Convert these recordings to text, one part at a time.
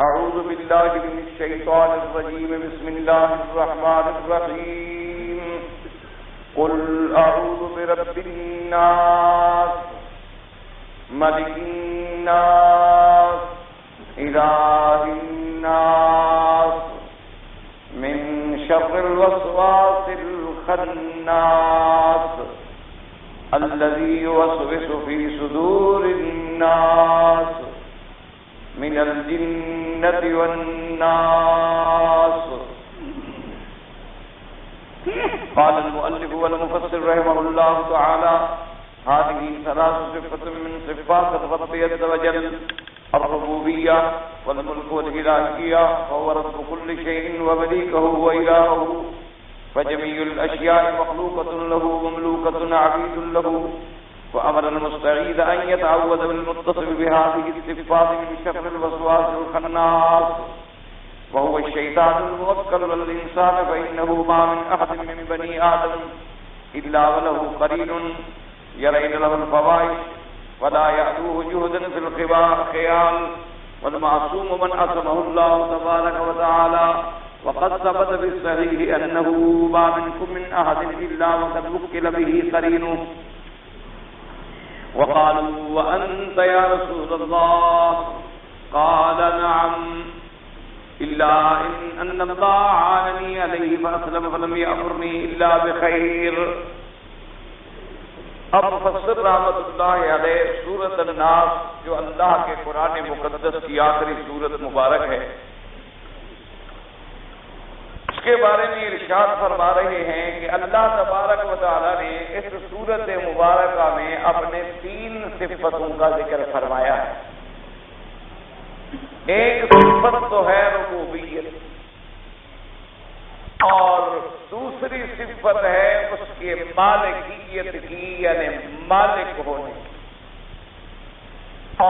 أعوذ بالله من الشيطان الرجيم. بسم الله الرحمن الرحيم. قل أعوذ برب الناس ملك الناس إله الناس من شر الوسواس الخناس الذي يوسوس في صدور الناس من الجنة والناس. قال المؤلف والمفسر رحمه الله تعالى: هذه ثلاث صفة من صفات الرب عز وجل: الربوبية والملك والإلهية، وهو رب كل شيء ومليكه وإلهه، فجميع الأشياء مخلوقة له ومملوكة عبيد له. وأمر المستعيذ أن يتعوذ بالمتصف بهذه الصفات من شر الوسواس الخناس، وهو الشيطان الموكل للإنسان، فإنه ما من أحد من بني آدم إلا وله قرين يرين له الفواحش ولا يأتوه جهدا في الخيال. والمعصوم من عصمه الله تبارك وتعالى، وقد ثبت بالصحيح أنه ما منكم من أحد إلا وقد وكل به قرينه. وقالوا: وأنت يا رسول الله؟ قال: نعم، إلا أن الله عانني عليه فأسلم فلم يأمرني إلا بخير. اب مفسر رحمۃ اللہ علیہ سورۃ الناس، جو اللہ کے قرآن مقدس کی آخری سورت مبارک ہے، اس کے بارے میں ارشاد فرما رہے ہیں کہ اللہ تبارک و تعالی نے اس سورت مبارکہ میں اپنے 3 صفتوں کا ذکر فرمایا ہے. ایک صفت تو ہے ربوبیت، اور دوسری صفت ہے اس کے مالکیت کی، یعنی مالک ہونے،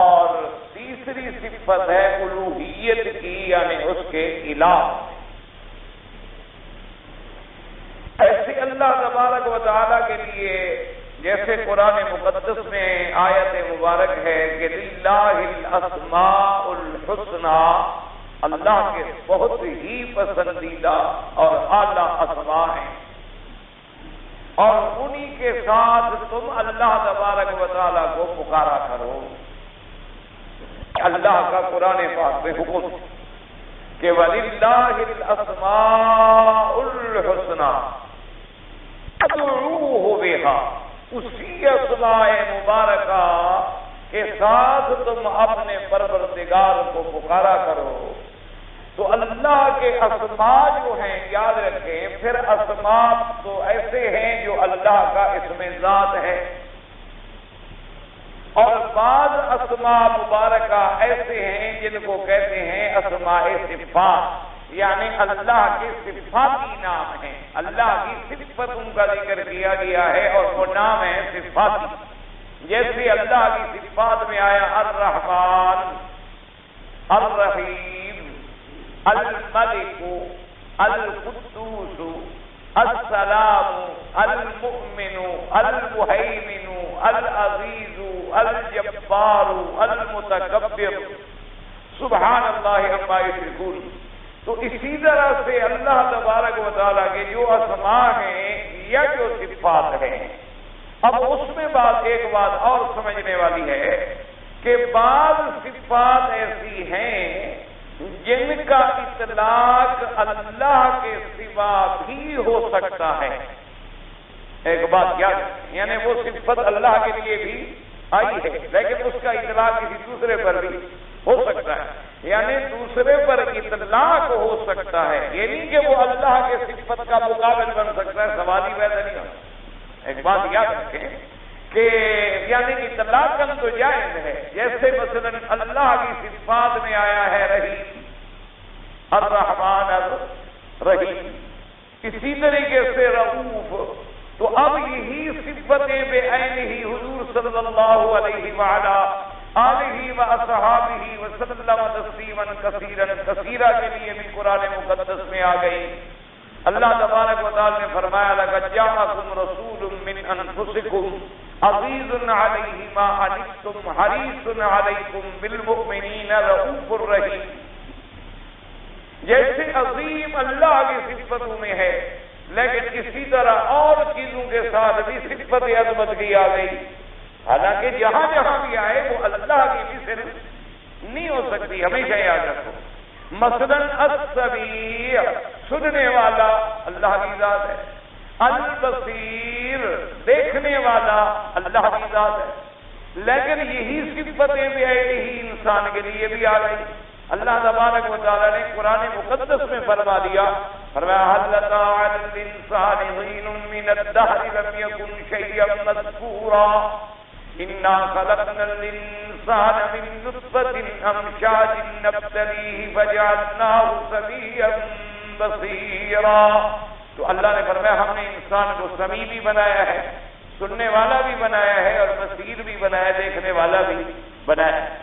اور تیسری صفت ہے الوہیت کی، یعنی اس کے الہ. ایسے اللہ تبارک و تعالیٰ کے لیے جیسے قرآن مقدس میں آیت مبارک ہے کہ للہ الاسماء الحسنی، اللہ کے بہت ہی پسندیدہ اور اعلیٰ اسماء ہیں، اور انہی کے ساتھ تم اللہ تبارک و تعالیٰ کو پکارا کرو. اللہ کا قرآن پاک میں حکم کہ وَلِلَّهِ الْأَسْمَاءُ الْحُسْنَى فَادْعُوهُ بِهَا، اسی اسماء مبارکہ کے ساتھ تم اپنے پروردگار کو پکارا کرو. تو اللہ کے اسماء جو ہیں یاد رکھیں، پھر اسماء تو ایسے ہیں جو اللہ کا اسم ذات ہے، اور بعض اسماء مبارکہ ایسے ہیں جن کو کہتے ہیں اسماء صفات، یعنی اللہ کے صفاتی نام ہیں. اللہ کی صفتوں کا ذکر کیا گیا ہے اور وہ نام ہے صفاتی. جیسے اللہ کی صفات میں آیا الرحمن، الرحیم، الملک، القدوس، السلام، المؤمن، المہیمن، العزیز، الجبار، المتکبر، سبحان اللہ عما یشرکون. تو اسی طرح سے اللہ تبارک و تعالیٰ کے جو اسماء ہیں یا جو صفات ہیں، اب اس میں ایک بات اور سمجھنے والی ہے کہ بعض صفات ایسی ہیں جن کا اطلاق اللہ کے سوا بھی ہو سکتا ہے. ایک بات یاد، یعنی وہ صفت اللہ کے لیے بھی آئی ہے لیکن اس کا اطلاق کسی دوسرے پر بھی ہو سکتا ہے، یعنی دوسرے پر اطلاق ہو سکتا ہے. یہ نہیں کہ وہ اللہ کے صفت کا مقابل بن سکتا ہے، سوال ہی ویسا نہیں ہوتا. ایک بات یاد رکھیں کہ یعنی اطلاق تو جائز ہے. جیسے مثلا اللہ کی صفات میں آیا ہے رحیم، الرحمن الرحیم، اسی طریقے سے رؤوف. تو اب یہی صفتیں بے عین ہی حضور صلی اللہ علیہ وآلہ آلہ واصحابہ وسلم تسلیما کثیرا کثیرا کے لیے بھی قرآن مقدس میں آ گئی. اللہ تبارک و تعالی نے فرمایا لقد جاءکم رسول من انفسکم عزیز علیہ ما عنتم حریص علیکم بالمؤمنین رؤوف الرحیم. جیسے عظیم اللہ کی صفتوں میں ہے، لیکن اسی طرح اور چیزوں کے ساتھ بھی صفت عظمت کی آ گئی، حالانکہ جہاں جہاں بھی آئے وہ اللہ کی مثل نہیں ہو سکتی، ہمیشہ یاد رکھو۔ مثلاً السمیع، سننے والا اللہ کی ذات ہے، البصیر، دیکھنے والا اللہ کی ذات ہے، لیکن یہی صفتیں بھی ہی انسان کے لیے بھی آ گئی۔ اللہ تبارک و تعالیٰ نے قرآن مقدس میں فرما دیا، فرمایا هل أتى على الإنسان حين من الدهر لم يكن شيئا مذكورا إنا خلقنا الإنسان من نطفة أمشاج نبتليه فجعلناه سميعا بصيرا۔ تو اللہ نے فرمایا ہم نے انسان کو سمیع بھی بنایا ہے، سننے والا بھی بنایا ہے، اور بصیر بھی بنایا، دیکھنے والا بھی بنایا ہے۔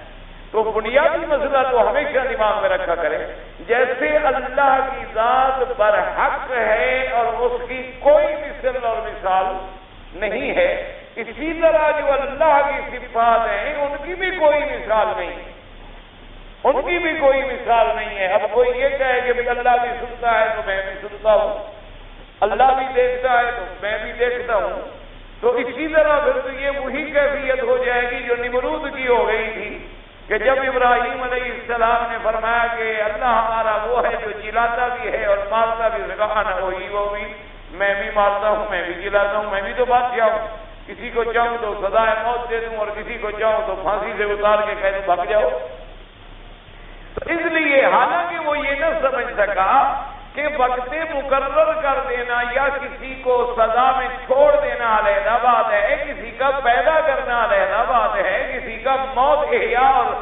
تو بنیادی مسئلہ تو ہمیشہ دماغ میں رکھا کرے، جیسے اللہ کی ذات پر حق ہے اور اس کی کوئی مثل اور مثال نہیں ہے، اسی طرح جو اللہ کی صفات ہیں ان کی بھی کوئی مثال نہیں ہے، ان کی بھی کوئی مثال نہیں ہے۔ اب کوئی یہ کہے کہ اللہ بھی سنتا ہے تو میں بھی سنتا ہوں، اللہ بھی دیکھتا ہے تو میں بھی دیکھتا ہوں، تو اسی طرح پھر تو یہ وہی کیفیت ہو جائے گی جو نمرود کی ہو گئی تھی، کہ جب ابراہیم علیہ السلام نے فرمایا کہ اللہ ہمارا وہ ہے جو جلاتا بھی ہے اور مارتا بھی، کہا نہ وہی وہ بھی، میں بھی مارتا ہوں، میں بھی جلاتا ہوں، میں بھی تو بادشاہ ہوں، کسی کو چاہوں تو سزائے موت دے دوں اور کسی کو چاہوں تو پھانسی سے اتار کے کہہ دوں بھگ جاؤ۔ تو اس لیے حالانکہ وہ یہ نہ سمجھ سکا کہ وقت مقرر کر دینا یا کسی کو سزا میں چھوڑ دینا علیحدہ بات ہے، کسی کا پیدا کرنا علیحدہ بات ہے، کسی کا موت احیاء اور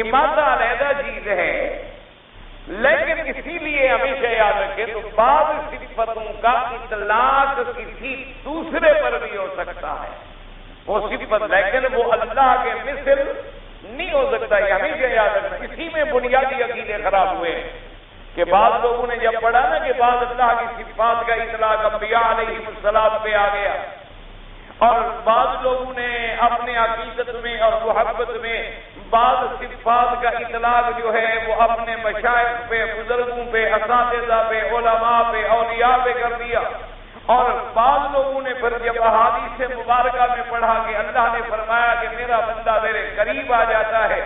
اماتہ علیحدہ چیز ہے، لیکن اسی لیے ہمیشہ یاد رکھیں تو بعض صفتوں کا اطلاق کسی دوسرے پر بھی ہو سکتا ہے، وہ صفت لیکن وہ اللہ کے مثل نہیں ہو سکتا، یہ ہمیشہ یاد رکھنا۔ اسی میں بنیادی عقیدے خراب ہوئے کہ بعض لوگوں نے جب پڑھا نا کہ بعض اللہ کی صفات کا اطلاق انبیاء علیہ السلام پہ آ گیا، اور بعض لوگوں نے اپنے عقیدت میں اور محبت میں بعض صفات کا اطلاق جو ہے وہ اپنے مشائخ پہ، بزرگوں پہ، اساتذہ پہ، علماء پہ، اولیاء پہ کر دیا، اور بعض لوگوں نے پھر جب احادیث مبارکہ میں پڑھا کہ اللہ نے فرمایا کہ میرا بندہ میرے قریب آ جاتا ہے،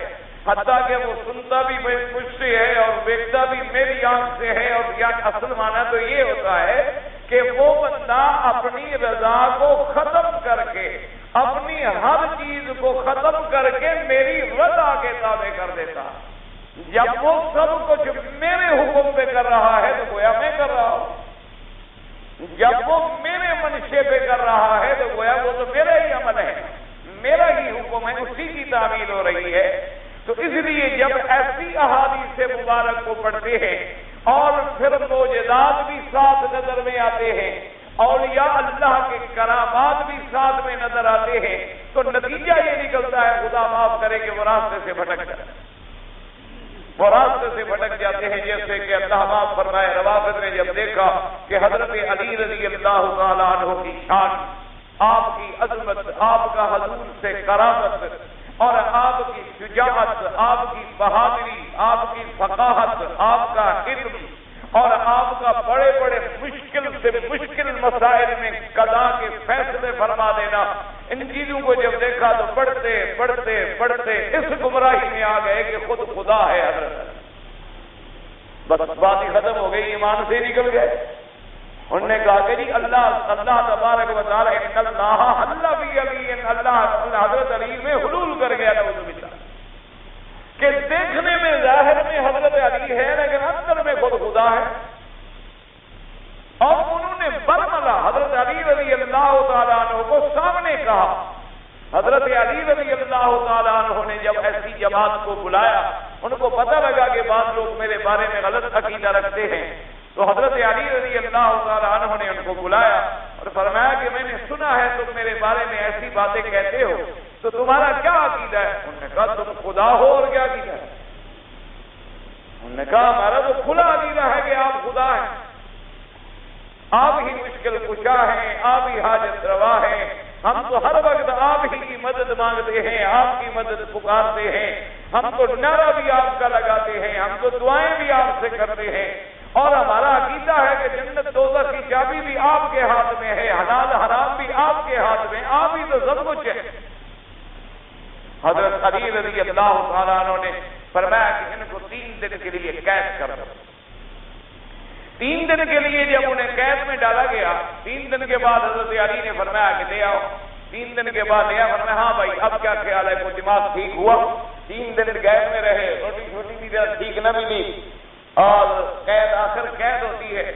حتیٰ کہ وہ سنتا بھی مجھ سے ہے اور دیکھتا بھی میری آنکھ سے ہے، اور اصل معنی تو یہ ہوتا ہے کہ وہ بندہ اپنی رضا کو ختم کر کے، اپنی ہر چیز کو ختم کر کے میری رضا کے تابع کر دیتا۔ جب وہ سب کچھ میرے حکم پہ کر رہا ہے تو گویا میں کر رہا ہوں، جب وہ میرے منشے پہ کر رہا ہے تو گویا وہ تو میرا ہی عمل ہے، میرا ہی حکم ہے، اسی کی تعمیل ہو رہی ہے۔ تو اس لیے جب ایسی احادیث مبارک کو پڑھتے ہیں اور پھر معجزات بھی ساتھ نظر میں آتے ہیں، اولیاء اللہ کے کرامات بھی ساتھ میں نظر آتے ہیں، تو نتیجہ یہ نکلتا ہے خدا معاف کرے کہ وہ راستے سے بھٹک جائے، وہ راستے سے بھٹک جاتے ہیں۔ جیسے کہ اللہ معاف فرمائے، روافض نے جب دیکھا کہ حضرت علی رضی اللہ تعالیٰ عنہ کی شان، آپ کی عظمت، آپ کا حضور سے کرامت اور آپ کی شجاعت، آپ کی بہادری، آپ کی فقاہت، آپ کا علم اور آپ کا بڑے بڑے مشکل سے مشکل مسائل میں قضا کے فیصلے فرما دینا، ان چیزوں کو جب دیکھا تو پڑھتے پڑھتے پڑھتے اس گمراہی میں آ گئے کہ خود خدا ہے حضرت، بس بات ہی ختم ہو گئی، ایمان سے نکل گئے۔ انہوں نے کہا کہ جی اللہ تبارک و تعالیٰ ان اللہ حل فی علی، اللہ حضرت علی میں حلول کر گیا، نعوذ باللہ، کہ دیکھنے میں ظاہر میں حضرت علی ہے لیکن اندر میں خود خدا ہے۔ اور انہوں نے برملا حضرت علی رضی اللہ تعالیٰ عنہ کو سامنے کہا۔ حضرت علی رضی اللہ تعالیٰ عنہ نے جب ایسی جماعت کو بلایا، ان کو پتہ لگا کہ بعض لوگ میرے بارے میں غلط عقیدہ رکھتے ہیں، تو حضرت علی رضی اللہ تعالیٰ عنہ نے ان کو بلایا اور فرمایا کہ میں نے سنا ہے تم میرے بارے میں ایسی باتیں کہتے ہو، تو تمہارا کیا عقیدہ ہے؟ انہوں نے کہا تم خدا ہو، اور کیا عقیدہ ہے؟ انہوں نے کہا ہمارا تو کھلا عقیدہ ہے کہ آپ خدا ہیں، آپ ہی مشکل کشا ہیں، آپ ہی حاجت روا ہیں، ہم تو ہر وقت آپ ہی کی مدد مانگتے ہیں، آپ کی مدد پکارتے ہیں، ہم تو نعرہ بھی آپ کا لگاتے ہیں، ہم تو دعائیں بھی آپ سے کرتے ہیں، اور ہمارا عقیدہ ہے کہ جنت دوزخ کی چابی بھی آپ کے ہاتھ میں ہے، حلال حرام بھی آپ کے ہاتھ میں، آپ ہی تو سب کچھ ہے۔ حضرت علی رضی اللہ تعالیٰ عنہ نے فرمایا کہ ان کو 3 دن کے لیے قید کر دو۔ 3 دن کے لیے جب انہیں قید میں ڈالا گیا، 3 دن کے بعد حضرت علی نے فرمایا کہ لے آؤ۔ 3 دن کے بعد لیا، فرمایا ہاں بھائی اب کیا خیال ہے، کوئی دماغ ٹھیک ہوا؟ 3 دن قید میں رہے، روٹی چھوٹی بھی ٹھیک نہ ملی، اور قید آخر قید ہوتی ہے۔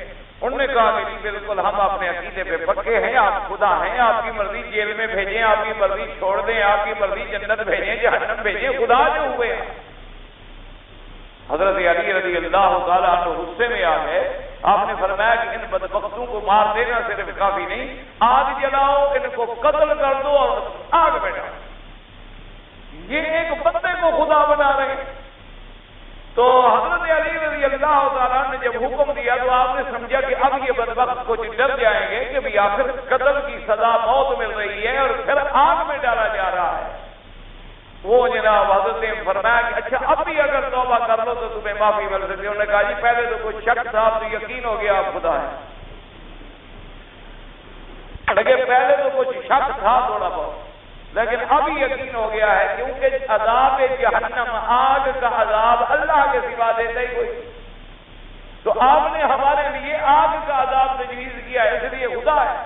انہوں نے کہا کہ جی بالکل ہم اپنے عقیدے پہ پکے ہیں، آپ خدا ہیں، آپ کی مرضی جیل میں بھیجیں، آپ کی مرضی چھوڑ دیں، آپ کی مرضی جنت بھیجیں جہنم بھیجیں، خدا جو ہوئے۔ حضرت علی رضی اللہ تعالیٰ عنہ غصے میں آ گئے، آپ نے فرمایا کہ ان بدبختوں کو مار دینا صرف کافی نہیں، آگ جلاؤ، ان کو قتل کر دو اور آگ میں ڈالو۔ یہ ایک بندے کو خدا بنا رہے ہیں۔ تو حضرت علی رضی اللہ تعالیٰ نے جب حکم دیا تو آپ نے سمجھا کہ اب یہ بدبخت کچھ ڈر جائیں گے کہ بھی آخر قتل کی سزا موت مل رہی ہے اور پھر آگ میں ڈالا جا رہا ہے۔ وہ جناب حضرت نے فرمایا کہ اچھا اب بھی اگر توبہ کر لو تو تمہیں معافی مل سکتی ہے۔ انہوں نے کہا جی پہلے تو کچھ شک تھا، اب تو یقین ہو گیا آپ خدا ہے۔ لیکن پہلے تو کچھ شک تھا تھوڑا بہت، لیکن اب یقین ہو گیا ہے، کیونکہ عذاب جہنم، آگ کا عذاب اللہ کے سوا دیتا ہی کوئی۔ تو آپ نے ہمارے لیے آگ کا عذاب تجویز کیا ہے، اس لیے خدا ہے۔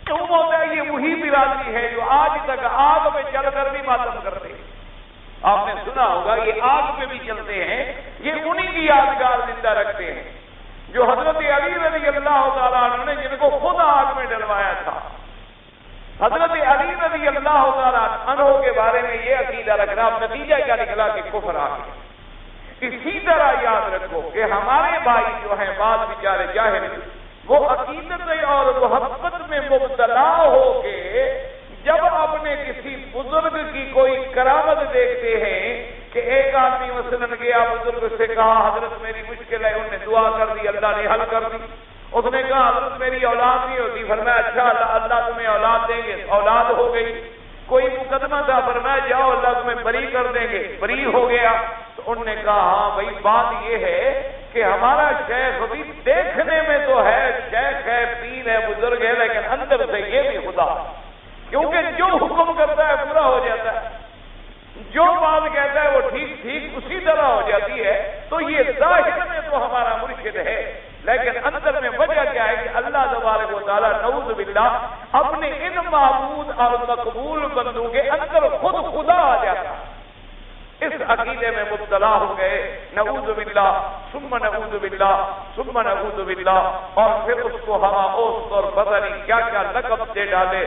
کیوں ہوتا ہے؟ یہ وہی برادری ہے جو آج تک آگ میں چل کر بھی ماتم کرتے ہیں۔ آپ نے سنا ہوگا یہ آگ پہ بھی چلتے ہیں، یہ انہی کی یادگار زندہ رکھتے ہیں جو حضرت علی رضی اللہ تعالیٰ عنہ نے جن کو خود آگ میں ڈلوایا تھا۔ حضرت علی رضی اللہ تعالیٰ عنہ کے بارے میں یہ عقیدہ رکھنا، اب نتیجہ کیا نکلا کہ کفر آ گیا۔ اسی طرح یاد رکھو کہ ہمارے بھائی جو ہیں بعض بیچارے جاہل، وہ عقیدت اور محبت میں مبتلا ہو کے جب اپنے کسی بزرگ کی کوئی کرامت دیکھتے ہیں کہ ایک آدمی مثلاً گیا بزرگ سے کہا حضرت میری مشکل ہے، انہوں نے دعا کر دی، اللہ نے حل کر دی۔ اس نے کہا حضرت میری اولاد نہیں ہوتی، فرمایا اچھا اللہ تمہیں اولاد دیں گے، اولاد ہو گئی۔ کوئی مقدمہ تھا، فرمایا جاؤ اللہ تمہیں بری کر دیں گے، بری ہو گیا۔ تو انہوں نے کہا ہاں بھائی بات یہ ہے کہ ہمارا شیخ بھی دیکھنے میں تو ہے شیخ ہے، پیر ہے، بزرگ ہے، لیکن اندر سے یہ بھی خدا، کیونکہ جو حکم کرتا ہے پورا ہو جاتا ہے، جو بات کہتا ہے وہ ٹھیک ٹھیک اسی طرح ہو جاتی ہے۔ تو یہ ظاہر میں تو ہمارا مرشد ہے، لیکن اندر میں وجہ کیا ہے کہ اللہ تبارک و تعالیٰ نعوذ باللہ اپنے ان معبود اور مقبول بندوں کے اندر خود خدا آ جاتا ہے۔ اس عقیدے میں مبتلا ہو گئے، نعوذ باللہ ثم نعوذ باللہ ثم نعوذ باللہ، اور پھر اس کو ہوا اوست اور پتہ نہیں کیا کیا لقب دے ڈالے۔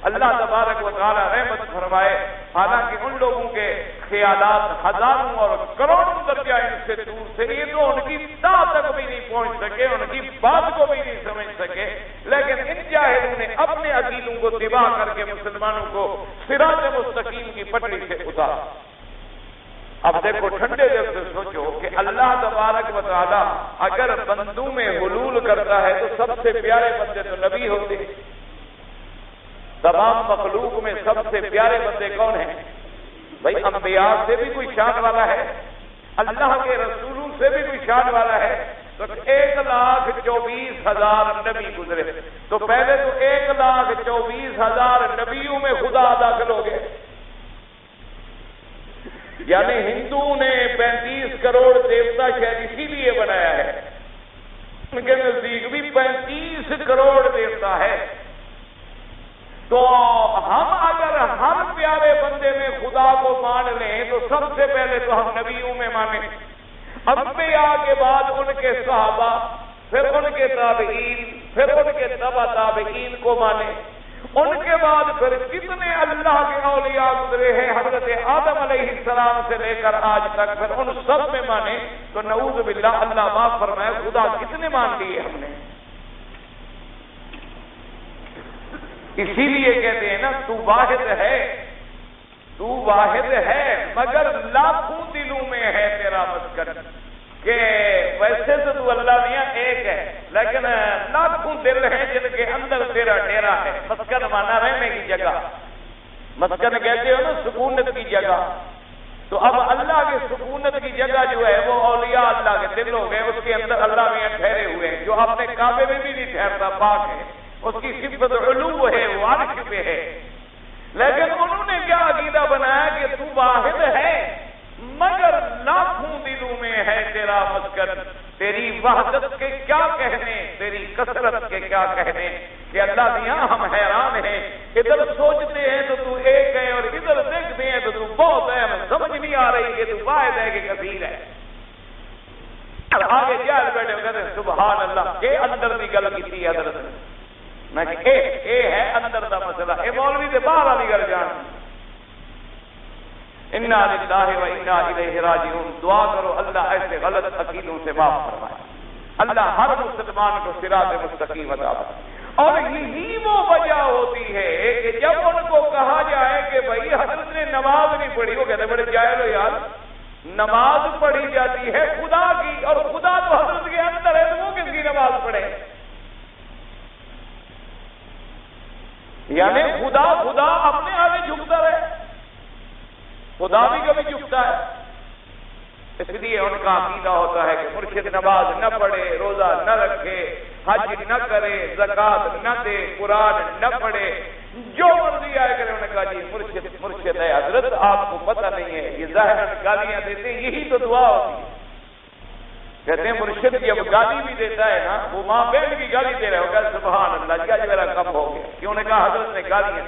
اللہ تبارک و تعالیٰ رحمت فرمائے، حالانکہ ان لوگوں کے خیالات ہزاروں اور کروڑوں درجہ ان سے دور سے، یہ تو ان کی تا تک بھی نہیں پہنچ سکے، ان کی بات کو بھی نہیں سمجھ سکے، لیکن ان جاہلوں نے اپنے عقیدوں کو تباہ کر کے مسلمانوں کو صراط مستقیم کی پٹڑی سے اتارا۔ اب دیکھو ٹھنڈے دل سے سوچو کہ اللہ تبارک و تعالیٰ اگر بندوں میں حلول کرتا ہے تو سب سے پیارے بندے تو نبی ہوتے ہیں۔ تمام مخلوق میں سب سے پیارے بندے کون ہیں؟ بھائی انبیاء سے بھی کوئی شان والا ہے، اللہ کے رسولوں سے بھی کوئی شان والا ہے۔ تو 1,24,000 نبی گزرے، تو پہلے تو 1,24,000 نبیوں میں خدا داخل ہو گئے، یعنی ہندوؤں نے 35 کروڑ دیوتا شاید اسی لیے بنایا ہے، ان کے نزدیک بھی 35 کروڑ دیوتا ہے۔ تو ہم اگر ہر پیارے بندے میں خدا کو مان لیں تو سب سے پہلے تو ہم نبیوں میں مانیں، انبیاء کے بعد ان کے صحابہ، پھر ان کے تابعین، پھر ان کے تبع تابعین کو مانیں، ان کے بعد پھر جتنے اللہ کے اولیاء گزرے ہیں حضرت آدم علیہ السلام سے لے کر آج تک، پھر ان سب میں مانیں۔ تو نعوذ باللہ اللہ معاف فرمائے خدا کتنے مان لیے ہم نے۔ اسی لیے کہتے ہیں نا تو واحد ہے، تو واحد ہے مگر لاکھوں دلوں میں ہے تیرا مسکن، کہ ویسے تو اللہ میاں ایک ہے لیکن لاکھوں دل ہیں جن کے اندر تیرا ڈیرا ہے۔ مسکن مانا رہنے کی جگہ، مسکن کہتے ہو نا سکونت کی جگہ۔ تو اب اللہ کی سکونت کی جگہ جو ہے وہ اولیاء اللہ کے دل ہو گئے، اس کے اندر اللہ میں ٹھہرے ہوئے ہیں، جو اپنے کعبے میں بھی نہیں ٹھہرتا، پاک ہے، اس کی صفت علو ہے، وہ عرش پہ ہے، لیکن انہوں نے کیا عقیدہ بنایا کہ تو واحد ہے مگر لاکھوں دلوں میں ہے تیرا مسکن، تیری وحدت کے کیا کہنے، تیری کثرت کے کیا کہنے، کہ اللہ دیا ہم حیران ہیں، ادھر سوچتے ہیں تو تو ایک ہے اور ادھر دیکھتے ہیں تو تو بہت ہے، ہمیں سمجھ نہیں آ رہی کہ تو واحد ہے کہ کثیر ہے۔ آگے جائے بیٹھے کہتے ہیں سبحان اللہ، اے اندر دی گل کی حضرت نے، میں کہ اے ہے اندر دا مسئلہ، اے مولوی دے باہر والی گل جان، انا للہ و انا الیہ راجعون، دعا کرو اللہ ایسے غلط عقیدوں سے معاف فرمائے، اللہ ہر مسلمان کو صراط مستقیم عطا فرمائے۔ اور یہی وہ وجہ ہوتی ہے کہ جب ان کو کہا جائے کہ بھائی حضرت نے نماز نہیں پڑھی، وہ کہتے بڑے جاہل ہو یار، نماز پڑھی جاتی ہے خدا کی، اور خدا تو حضرت کے اندر ہے، تو وہ کس کی نماز پڑھے؟ یعنی خدا اپنے آگے جھکتا رہے، خدا بھی کبھی جھکتا ہے، اس لیے ان کا عقیدہ ہوتا ہے کہ مرشد نماز نہ پڑھے، روزہ نہ رکھے، حج نہ کرے، زکوٰۃ نہ دے، قرآن نہ پڑھے، جو مرضی آئے کرے، انہوں نے کہا جی مرشد ہے حضرت، آپ کو پتہ نہیں ہے، یہ ظاہراً گالیاں دیتے ہیں، یہی تو دعا ہوتی ہے۔ کہتے ہیں مرشد جب گالی بھی دیتا ہے نا، وہ ماں بہن کی گالی دے رہے ہو، کہا سبحان اللہ، کیا میرا کم ہو گیا، کیوں نے کہا حضرت نے گالیاں،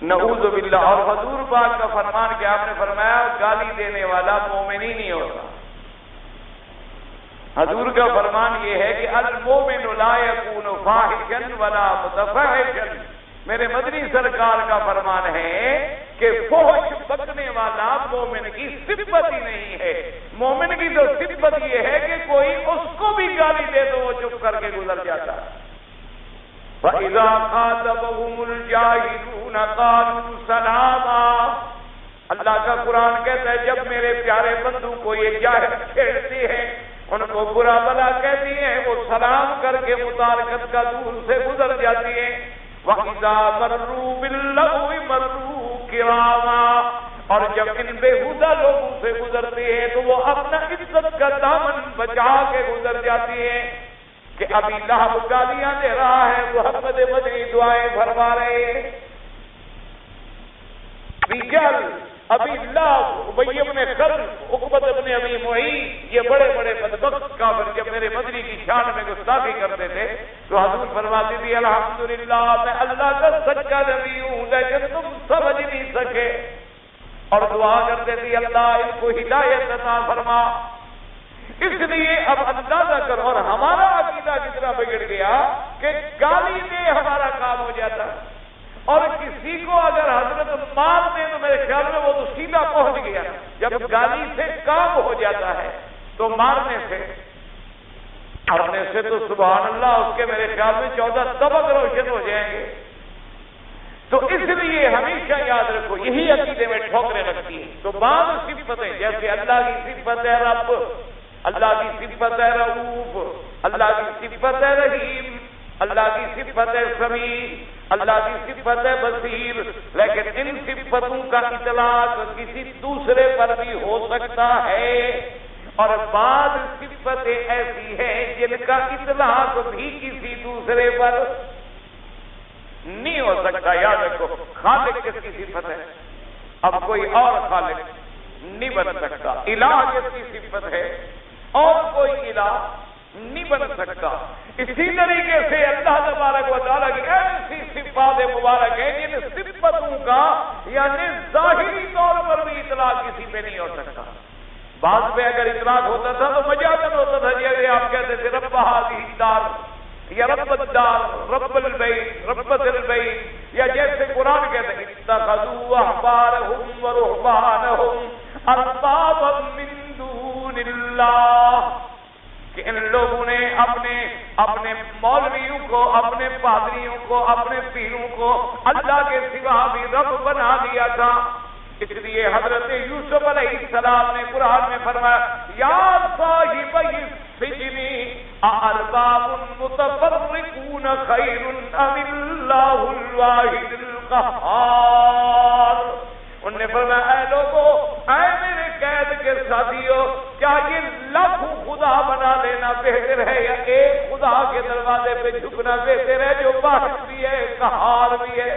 نعوذ باللہ۔ اور حضور پاک کا فرمان کہ آپ نے فرمایا گالی دینے والا مومن ہی نہیں ہوتا، حضور کا فرمان یہ ہے کہ المومن لا یکون فاحشا ولا متفحشا، میرے مدنی سرکار کا فرمان ہے کہ فحش بکنے والا مومن کی صفت ہی نہیں ہے، مومن کی تو صفت یہ ہے کہ کوئی اس کو بھی گالی دے تو وہ چپ کر کے گزر جاتا ہے۔ وَإِذَا خَاطَبَهُمُ الْجَاهِلُونَ قَالُوا سَلَامًا، اللہ کا قرآن کہتا ہے جب میرے پیارے بندوں کو یہ جاہل چھیڑتے ہیں، ان کو برا بلا کہتی ہیں، وہ سلام کر کے متارکت کا دور سے گزر جاتی ہیں۔ وَإِذَا مَرُّوا بِاللَّغْوِ مَرُّوا كِرَامًا، اور جب ان بےہودہ لوگوں سے گزرتے ہیں تو وہ اپنا عزت کا دامن بچا کے گزر جاتی ہیں، کہ ابھی لہب گالیاں دے رہا ہے، محمد مدنی دعائیں فرما رہے ہیں، ابھی لہب، ابی بن خلف، عقبۃ بن ابی معیط، یہ بڑے بڑے بدبخت کافر جب میرے مدنی کی شان میں گستاخی کرتے تھے تو حضور فرماتی تھی الحمدللہ میں اللہ کا سچا نبی ہوں لیکن تم سمجھ نہیں سکے، اور دعا کرتے تھی اللہ ان کو ہدایت عطا فرما۔ اس لیے اب اندازہ کرو، اور ہمارا عقیدہ کتنا بگڑ گیا کہ گالی میں ہمارا کام ہو جاتا، اور کسی کو اگر حضرت مار دے تو میرے خیال میں وہ تو سیدھا پہنچ گیا، جب گالی سے کام ہو جاتا ہے تو مارنے سے تو سبحان اللہ اس کے میرے خیال میں 14 طبق روشن ہو جائیں گے۔ تو اس لیے ہمیشہ یاد رکھو یہی عقیدے میں ٹھوکریں لگتی ہیں۔ تو بعض صفتیں جیسے اللہ کی صفت ہے رب، اللہ کی صفت ہے رؤوف، اللہ کی صفت ہے رحیم، اللہ کی صفت ہے سمیع، اللہ کی صفت ہے بصیر، لیکن ان صفتوں کا اطلاق کسی دوسرے پر بھی ہو سکتا ہے، اور بعض صفتیں ایسی ہیں جن کا اطلاق بھی کسی دوسرے پر نہیں ہو سکتا۔ یاد رکھو خالق کس کی صفت ہے، اب کوئی اور خالق نہیں بن سکتا، الہ کس کی صفت ہے اور کوئی الہ نہیں بن سکتا۔ اسی طریقے سے اللہ تبارک و تعالیٰ کی ایسی صفات مبارک ہیں جن صفتوں کا یعنی ظاہری طور پر بھی اطلاق کسی پہ نہیں ہو سکتا۔ بعض پہ اگر اطلاق ہوتا تھا تو مجازن ہوتا تھا، جیسے آپ کہتے تھے رب ہذہ الدار یا رب الدار، رب البیت، ربۃ البیت، یا جیسے قرآن کہتے ہیں اتخذوا احبارهم ورهبانهم اربابا من دون اللہ، کہ ان لوگوں نے اپنے مولویوں کو، اپنے پادریوں کو، اپنے پیروں کو اللہ کے سوا بھی رب بنا دیا تھا۔ اس لیے حضرت یوسف علیہ السلام نے قرآن میں فرمایا یا صاحب السجن اارباب متفرقون خیر ام اللہ الواحد القہار. انہوں نے فرمایا اے لوگوں، اے میرے قید کے ساتھیوں، کیا یہ لاکھوں خدا بنا لینا بہتر ہے یا ایک خدا کے دروازے پہ جھکنا بہتر ہے جو واحد بھی ہے قہار بھی ہے؟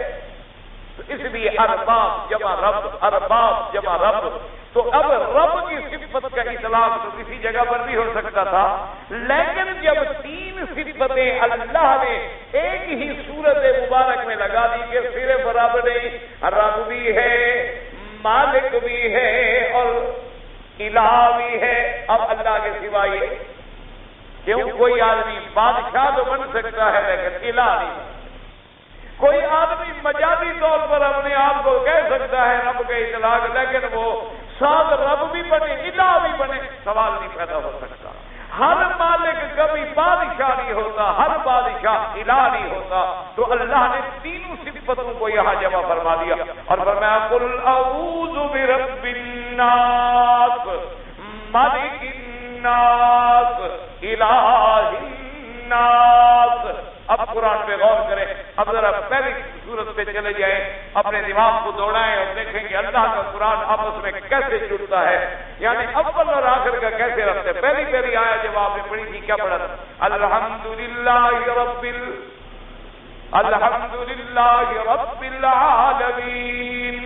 اس لیے ارباب جمع رب، ارباب جمع رب. تو اب رب کی صفت کا اطلاق تو کسی جگہ پر بھی ہو سکتا تھا، لیکن جب تین صفتیں اللہ نے ایک ہی سورت مبارک میں لگا دی کہ صرف رب نہیں، رب بھی ہے، مالک بھی ہے اور الہ بھی ہے. اب اللہ کے سوا یہ کیوں کوئی آدمی بادشاہ تو بن سکتا ہے لیکن الہ نہیں. کوئی آدمی مجازی طور پر اپنے آپ کو کہہ سکتا ہے رب کا اطلاق، لیکن وہ ساتھ رب بھی بنے الہ بھی بنے، سوال نہیں پیدا ہو سکتا. ہر مالک کبھی بادشاہ نہیں ہوتا، ہر بادشاہ الہ نہیں ہوتا. تو اللہ نے تینوں صفتوں کو یہاں جمع فرما دیا اور فرمایا قل اعوذ برب الناس مالک الناس الہ الناس. اب قرآن پہ غور کریں. اب ذرا پہلی صورت پہ چلے جائیں، اپنے دماغ کو دوڑائیں اور دیکھیں کہ اللہ کا قرآن آپس میں کیسے جڑتا ہے، یعنی اول اور آخر کا کیسے ربط ہے. پہلی آیت جب آپ نے پڑھی تھی کیا پڑھا تھا؟ الحمدللہ رب العالمین.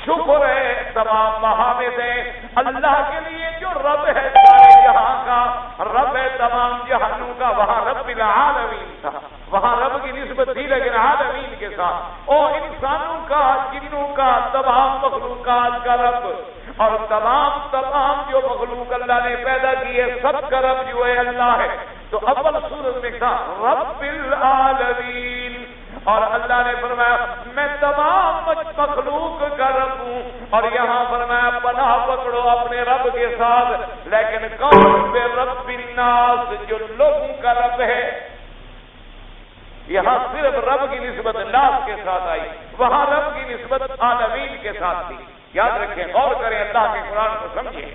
شکر ہے، تمام محامد ہیں اللہ کے لیے جو رب ہے سارے جہاں کا، رب ہے تمام جہانوں کا. وہاں رب العالمین تھا، وہاں رب کی نسبت تھی لیکن عالمین کے ساتھ، اور انسانوں کا، جنوں کا، تمام مخلوقات کا رب. اور تمام جو مخلوق اللہ نے پیدا کی ہے سب کا رب جو ہے اللہ ہے. تو اول سورت میں تھا رب العالمین، اور اللہ نے فرمایا میں تمام مخلوق کا رب ہوں. اور یہاں فرمایا پناہ پکڑو اپنے رب کے ساتھ، لیکن کون پہ رب الناس جو لوگوں کا رب ہے. یہاں صرف رب کی نسبت ناس کے ساتھ آئی، وہاں رب کی نسبت عالمین کے ساتھ تھی. یاد رکھیں، غور کریں، اللہ کے قرآن کو سمجھیں.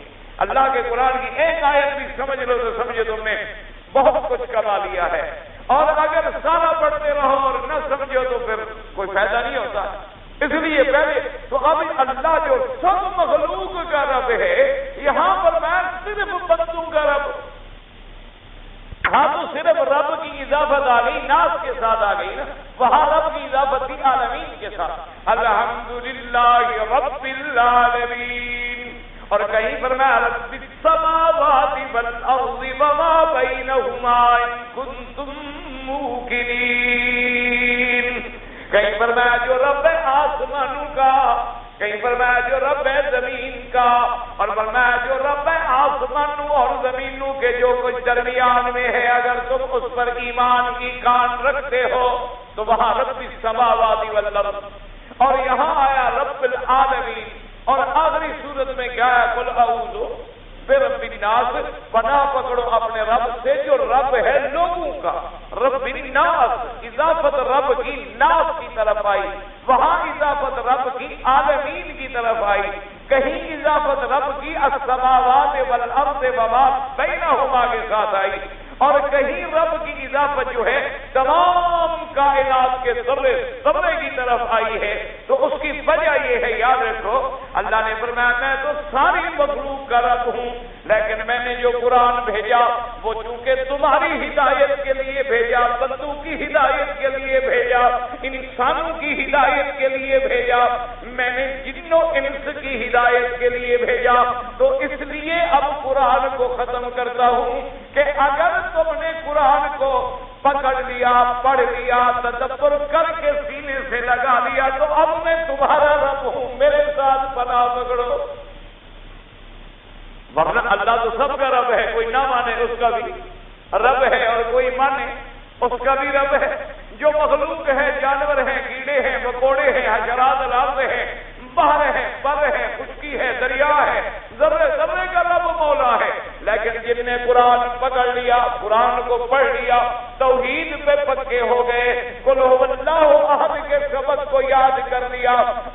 اللہ کے قرآن کی ایک آیت بھی سمجھ لو تو سمجھے تم نے بہت کچھ کما لیا ہے. اور اگر سارا پڑھتے رہو اور نہ سمجھو تو پھر کوئی فائدہ نہیں ہوتا. اس لیے پہلے تو اب اللہ جو سب مخلوق کا رب ہے، یہاں پر میں صرف بندوں کا رب. ہاں تو صرف رب کی اضافت آ گئی، ناس کے ساتھ آ گئی نا، وہاں رب کی اضافت تھی عالمین کے ساتھ. الحمدللہ رب العالمین. اور کہیں فرمایا رب السماوات والارض وما بینہما ان کنتم موقنین. کہیں فرمایا جو رب ہے آسمانوں کا، کہیں فرمایا جو رب ہے زمین کا، اور فرمایا جو رب ہے آسمانوں اور زمینوں کے جو کچھ درمیان میں ہے اگر تم اس پر ایمان کی کان رکھتے ہو تو وہاں رب السماوات والارض. اور یہاں آیا رب العالمین. اور آخری صورت میں کیا ہے؟ قل اعوذ برب الناس، پناہ پکڑو اپنے رب سے جو رب ہے لوگوں کا. رب الناس اضافت رب کی ناس کی طرف آئی، وہاں اضافت رب کی عالمین کی طرف آئی. کہیں اضافت رب کی السماوات والارض وما بینہما کے ساتھ آئی، اور کہیں رب کی اضافت جو ہے تمام کائنات کے ذرے کی طرف آئی ہے. تو اس کی وجہ یہ ہے، یاد رکھو، اللہ نے فرمایا میں تو ساری مخلوق کا رب ہوں، لیکن میں نے جو قرآن بھیجا وہ چونکہ تمہاری ہدایت کے لیے بھیجا، بندوں کی ہدایت کے لیے بھیجا، انسانوں کی ہدایت کے لیے بھیجا، میں نے جنوں انس کی ہدایت کے لیے بھیجا. تو اس لیے اب قرآن کو ختم کرتا ہوں کہ اگر تم نے قرآن کو پکڑ لیا، پڑھ لیا، تدبر کر کے سینے سے لگا لیا تو اب میں تمہارا رب ہوں، میرے ساتھ پناہ پکڑو. ورنہ اللہ تو سب کا رب ہے، کوئی نہ مانے اس کا بھی رب ہے اور کوئی مانے اس کا بھی رب ہے. جو مخلوق ہے، جانور ہیں، کیڑے ہیں، مکوڑے ہیں، حشرات الارض ہیں، بحر ہے، بر ہے، خشکی ہے، دریا ہے، ذرے ذرے کا رب مولا ہے. لیکن جن نے قرآن پکڑ لیا، قرآن کو پڑھ لیا، توحید پہ پکے ہو گئے، قل هو اللہ احد کے سبق کو یاد کر لیا،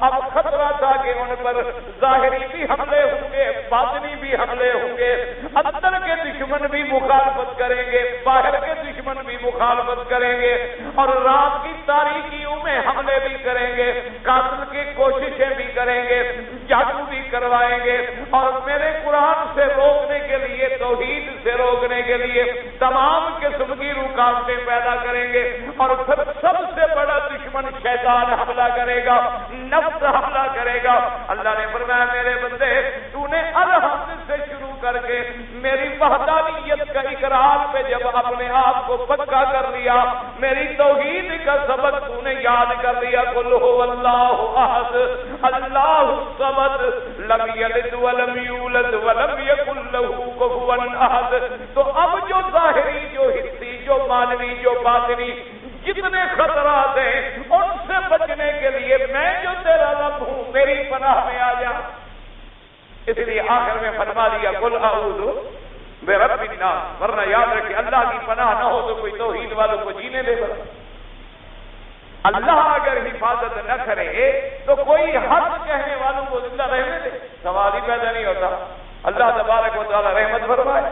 اب خطرہ تھا کہ ان پر ظاہری بھی حملے ہوں گے، باطنی بھی حملے ہوں گے، اندر کے دشمن بھی مخالفت کریں گے، باہر کے دشمن بھی مخالفت کریں گے، اور رات کی تاریکیوں میں حملے بھی کریں گے. قاتل کی کوششیں بھی کریں گے، جادو بھی کروائیں گے، اور میرے قرآن سے روکنے کے لیے، توحید سے روکنے کے لیے تمام قسم کی رکاوٹیں پیدا کریں گے، اور پھر سب سے بڑا دشمن شیطان حملہ کرے گا، نفس حملہ کرے گا۔ اللہ نے فرمایا میرے بندے، تو نے الحمد سے شروع کر کے میری وحدانیت کا اقرار پہ جب اپنے آپ کو پکا کر لیا، میری توحید کا سبق تو نے یاد کر لیا، قل هو اللہ احد اللہ الصمد لم یلد ولم یولد ولم یکن له کفوا احد، تو اب جو ظاہری، جو حسی، جو معنوی، جو باطنی جتنے خطرات ہیں ان سے بچنے کے لیے میں جو تیرا رب ہوں، میری پناہ میں آ جا۔ اس لیے آخر میں فرما دیا قل اعوذ برب الناس، ورنہ یاد رکھے اللہ کی پناہ نہ ہو تو کوئی توحید والوں کو جینے دے گا۔ اللہ اگر حفاظت نہ کرے تو کوئی حق کہنے والوں کو زندہ رہنے دے، سوال ہی پیدا نہیں ہوتا۔ اللہ تبارک و تعالی رحمت فرمائے،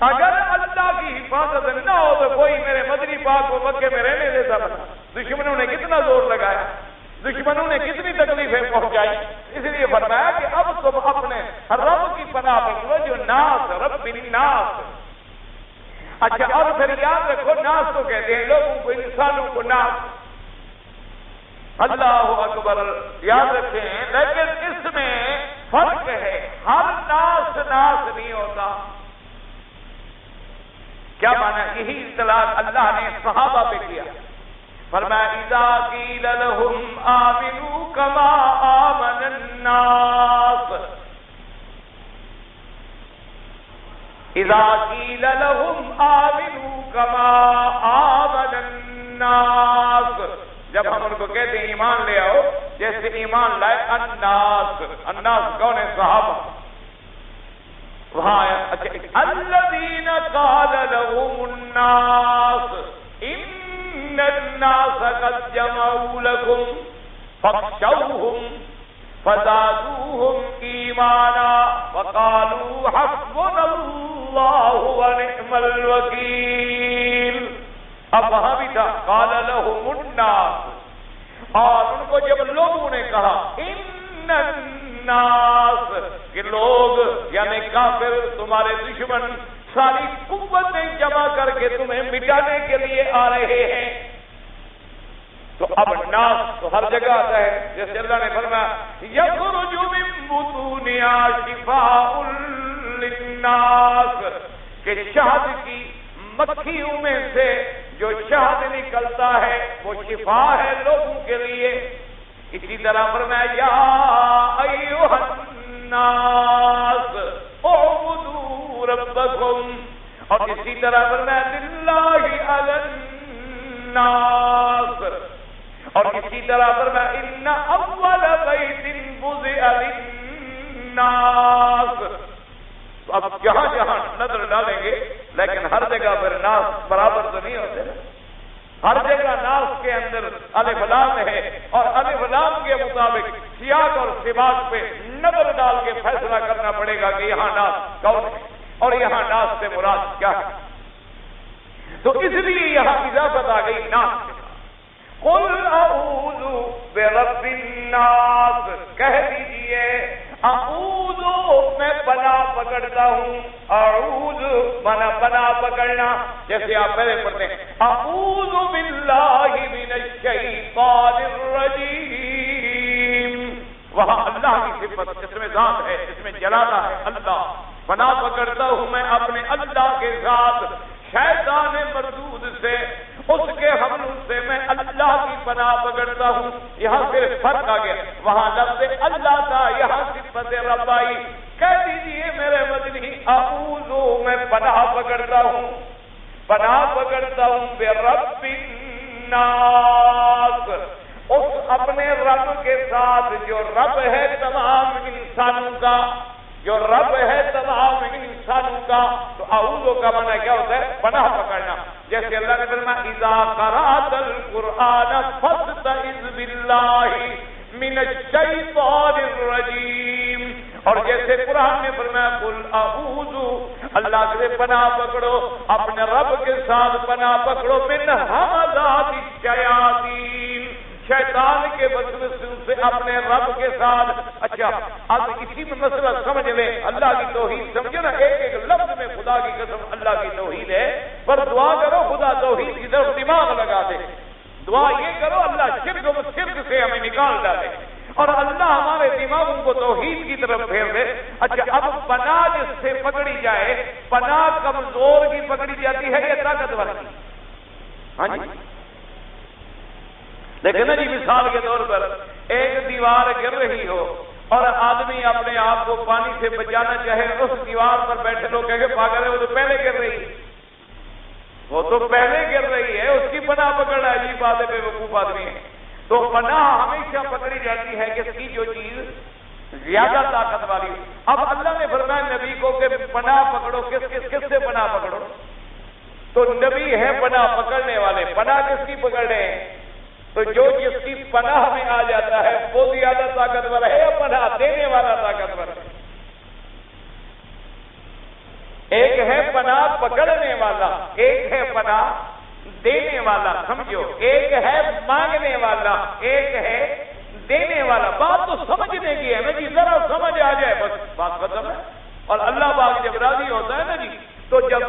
اگر اللہ کی حفاظت نہ ہو تو کوئی میرے مدنی پاک کو مکے میں رہنے دیتا بنا۔ دشمنوں نے کتنا زور لگایا، دشمنوں نے کتنی تکلیفیں پہنچائی، اس لیے فرمایا کہ اب تم اپنے رب کی پناہ میں جو ناس، رب الناس۔ اچھا، اور پھر یاد رکھو ناس تو کہتے ہیں لوگوں کو، انسانوں کو ناس۔ اللہ اکبر، یاد رکھیں، لیکن اس میں فرق ہے، ہر ناس ناس نہیں ہوتا۔ کیا مانا؟ یہی اطلاق اللہ نے صحابہ پہ کیا، فرمایا اذا قیل لهم آمنوا كما آمن الناس، اذا قیل لهم آمنوا كما آمن الناس، جب ہم ان کو کہتے ہیں ایمان لے آؤ جیسے ایمان لائے الناس۔ الناس کون ہے؟ صحابہ۔ وہاں اچھا، الذین قال لهم الناس ان الناس قد جمعوا لكم فاخشوهم فزادوهم ایمانا وقالوا حسبنا اللہ ونعم الوکیل۔ اب وہاں بھی تھا قال لهم الناس، اور ان کو جب لوگوں نے کہا ان الناس، کہ لوگ یعنی کافر، تمہارے دشمن ساری قوتیں جمع کر کے تمہیں مٹانے کے لیے آ رہے ہیں، تو اب ناس تو ہر جگہ آتا ہے، جیسے اللہ نے فرمایا یخرج من بطونہا شفاء للناس، کہ شہد کی مکھیوں میں سے جو شہد نکلتا ہے وہ شفا ہے لوگوں کے لیے۔ اسی طرح فرمایا یا ایھا الناس اعبدوا ربکم، اور اسی طرح فرمایا للہ علی الناس، اور اسی طرح فرمایا ان اول بیت وضع للناس۔ اب جہاں جہاں نظر ڈالیں گے لیکن ہر جگہ پر ناس برابر تو نہیں ہوتے، ہر جگہ ناس کے اندر الف لام ہے، اور الف لام کے مطابق سیاق اور سباق پہ نظر ڈال کے فیصلہ کرنا پڑے گا کہ یہاں ناس کون ہے اور یہاں ناس سے مراد کیا ہے۔ تو اس لیے یہاں اضافت آ گئی ناس کے ساتھ۔ قل اعوذ برب الناس، کہہ دیجئے اعوذ، میں پناہ پکڑتا ہوں، اعوذ مانا پناہ پکڑنا، جیسے آپ پہلے پڑھتے ہیں اعوذ باللہ من الشیطان الرجیم، وہاں اللہ کی صفت، اس میں ذات ہے، اس میں جلالہ ہے اللہ۔ پناہ پکڑتا ہوں میں اپنے اللہ کے ساتھ شیطان مردود سے، اس کے حملوں سے میں اللہ کی پناہ پکڑتا ہوں۔ یہاں صرف فرق آ گیا، وہاں لفظ اللہ تھا، یہاں صفت رب آئی۔ کہہ دیجیے میرے مدنی اعوذ، میں پناہ پکڑتا ہوں، پناہ پکڑتا ہوں برب الناس، اس اپنے رب کے ساتھ جو رب ہے تمام انسانوں کا، جو رب ہے تمام انسانوں کا۔ تو اعوذ کا معنی کیا ہوتا ہے؟ پناہ پکڑنا۔ جیسے اللہ نے فرمایا اذا قرأت القرآن فاستعذ باللہ من الشیطان الرجیم، اور جیسے قرآن نے فرمایا قل اعوذ، اللہ سے پناہ پکڑو، اپنے رب کے ساتھ پناہ پکڑو، من ہمزات الشیاطین، شیطان کے وسوسے سے اپنے رب کے ساتھ. اچھا اب اسی میں مسئلہ سمجھ لیں, اللہ کی توحید سمجھے نا, ایک ایک لفظ میں خدا کی قسم اللہ کی توحید ہے, پر دعا کرو خدا توحید کی طرف دماغ لگا دے. دعا یہ کرو اللہ شرک سے ہمیں نکال ڈالے اور اللہ ہمارے دماغوں کو توحید کی طرف پھیر دے. اچھا اب پناہ جس سے پکڑی جائے, پناہ کمزور کی پکڑی جاتی ہے یا طاقتور کی؟ ہاں جی لیکن نا جی مثال کے طور پر ایک دیوار گر رہی ہو اور آدمی اپنے آپ کو پانی سے بچانا چاہے, اس دیوار پر بیٹھے لوگ کہے پاگل ہے وہ تو پہلے گر رہی ہے, وہ تو پہلے گر رہی ہے, اس کی پناہ پکڑنا ہے. عجیب بات ہے, بے وقوف آدمی ہے. تو پناہ ہمیشہ پکڑی جاتی ہے کس کی؟ جو چیز زیادہ طاقت والی. اب اللہ نے فرمایا نبی کو کہ پناہ پکڑو, کس سے پناہ پکڑو؟ تو نبی ہے پناہ پکڑنے والے. پناہ کس کی پکڑ رہے ہیں؟ تو جو جس کی پناہ میں آ جاتا ہے وہ زیادہ طاقتور ہے یا پناہ دینے والا طاقتور ہے؟ ایک ہے پناہ پکڑنے والا, ایک ہے پناہ دینے والا. سمجھو, ایک ہے مانگنے والا, ایک ہے دینے والا. بات تو سمجھنے کی ہے نا جی, ذرا سمجھ آ جائے بس بات ختم ہے. اور اللہ پاک جب راضی ہوتا ہے نا جی, تو جب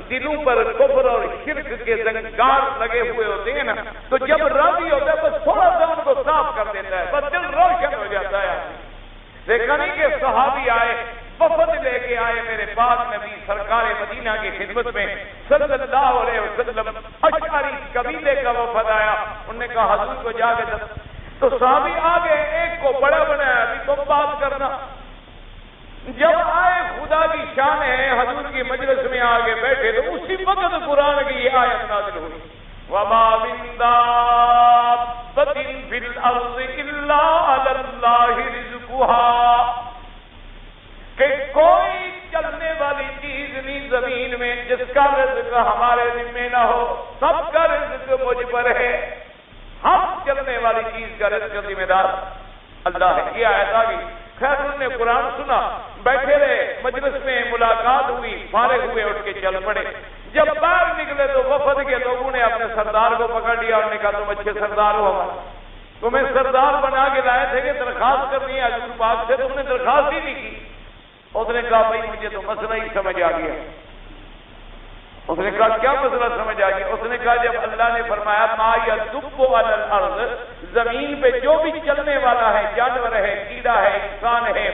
دلوں پر کفر اور شرک کے زنگار لگے ہوئے ہوتے ہیں نا, تو جب راضی ہوتا ہے بس تھوڑا سا ان کو صاف کر دیتا ہے, بس دل روشن ہو جاتا ہے. دیکھا نہیں کہ صحابی آئے, وفد لے کے آئے میرے پاک نبی سرکار مدینہ کی خدمت میں صلی اللہ علیہ وسلم. اشعری قبیلے کا وفد آیا, انہوں نے کہا حضور کو جا کے تو صحابی آگے ایک کو بڑا بنایا, ابھی تم بات کرنا. جب آئے خدا کی شان ہے, حضور کی مجلس میں آگے بیٹھے تو اسی وقت قرآن کی یہ آیت نازل ہوئی, وَمَا مِن دَابَّةٍ فِي الْأَرْضِ إِلَّا عَلَى اللَّهِ رِزْقُهَا, کہ کوئی چلنے والی چیز نہیں زمین میں جس کا رزق ہمارے ذمہ نہ ہو, سب کا رزق مجھ پر ہے. ہم چلنے والی چیز کا رزق ذمہ دار اللہ ہے. یہ آیت آ گئی. خیر انہوں نے قرآن سنا, بیٹھے رہے, مجلس میں ملاقات ہوئی, فارغ ہوئے, اٹھ کے چل پڑے. جب باہر نکلے تو وفد کے لوگوں نے اپنے سردار کو پکڑ لیا اور نے کہا تم اچھے سردار ہو ہمارے, تمہیں سردار بنا کے لائے تھے کہ درخواست کرنی ہے حضور پاک سے, تم نے درخواست ہی نہیں کی. اس نے کہا بھائی مجھے تو مسئلہ ہی سمجھ آ گیا. اس نے کہا کیا مسئلہ سمجھ آ گیا؟ اس نے کہا جب اللہ نے فرمایا ما یدب علی الارض, زمین پہ جو بھی چلنے والا ہے, جانور ہے, کیڑا ہے, انسان ہے,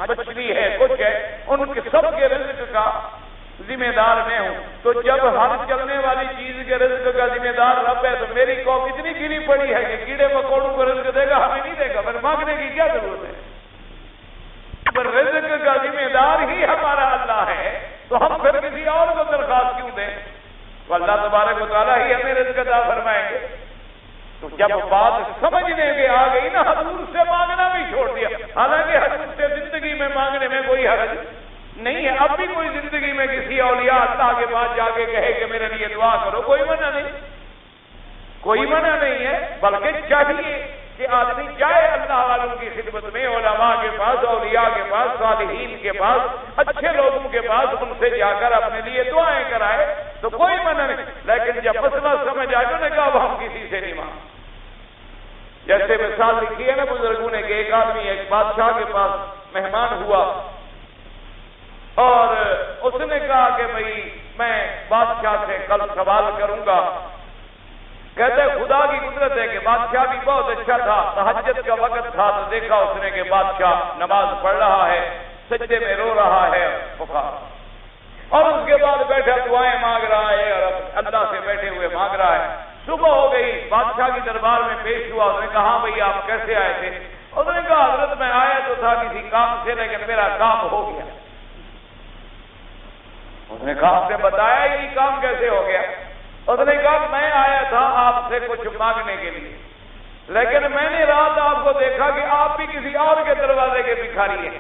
مچھلی ہے, کچھ ہے, ان کے سب کے رزق کا ذمہ دار میں ہوں. تو جب ہر چلنے والی چیز کے رزق کا ذمہ دار رب ہے, تو میری قوم اتنی گری پڑی ہے کہ کیڑے مکوڑوں کو رزق دے گا, ہمیں نہیں دے گا, پھر مانگنے کی کیا ضرورت ہے؟ پر رزق کا ذمہ دار ہی ہمارا اللہ ہے, تو ہم پھر کسی اور کو درخواست کیوں دیں؟ تو اللہ تبارک و تعالیٰ ہی ہمیں رزق عطا فرمائیں گے. تو جب بات سمجھنے میں آ گئی نا, حضور سے مانگنا بھی چھوڑ دیا. حالانکہ حضور سے زندگی میں مانگنے میں کوئی حرج نہیں ہے. اب بھی کوئی زندگی میں کسی اولیاء اللہ کے پاس جا کے کہے کہ میرے لیے دعا کرو, کوئی منع نہیں, کوئی منع نہیں ہے. بلکہ چاہیے کہ آدمی جائے اللہ والوں کی خدمت میں, علماء کے پاس, اولیاء کے پاس, صالحین کے پاس, اچھے لوگوں کے پاس, ان سے جا کر اپنے لیے دعائیں کرائے, تو کوئی منع نہیں. لیکن جب مسئلہ سمجھ آئے تو نے کہا وہ ہم کسی سے نہیں مانگ. جیسے مثال لکھی ہے نا بزرگوں نے کہ ایک آدمی ایک بادشاہ کے پاس مہمان ہوا اور اس نے کہا کہ بھائی میں بادشاہ سے کل سوال کروں گا. کہتے خدا کی قدرت ہے کہ بادشاہ بھی بہت اچھا تھا, تہجد کا وقت تھا, تو دیکھا اس نے کہ بادشاہ نماز پڑھ رہا ہے, سجدے میں رو رہا ہے, اور اس کے بعد بیٹھا دعائیں مانگ رہا ہے اور اللہ سے بیٹھے ہوئے مانگ رہا ہے. صبح ہو گئی, بادشاہ کی دربار میں پیش ہوا. اس نے کہا ہاں بھائی آپ کیسے آئے تھے؟ اس نے کہا حضرت میں آیا تو تھا کسی کام سے, لیکن میرا کام ہو گیا. اس نے کہا آپ نے بتایا یہ کام کیسے ہو گیا؟ اس نے کہا میں آیا تھا آپ سے کچھ مانگنے کے لیے, لیکن میں نے رات آپ کو دیکھا کہ آپ بھی کسی اور کے دروازے کے بھکاری ہیں,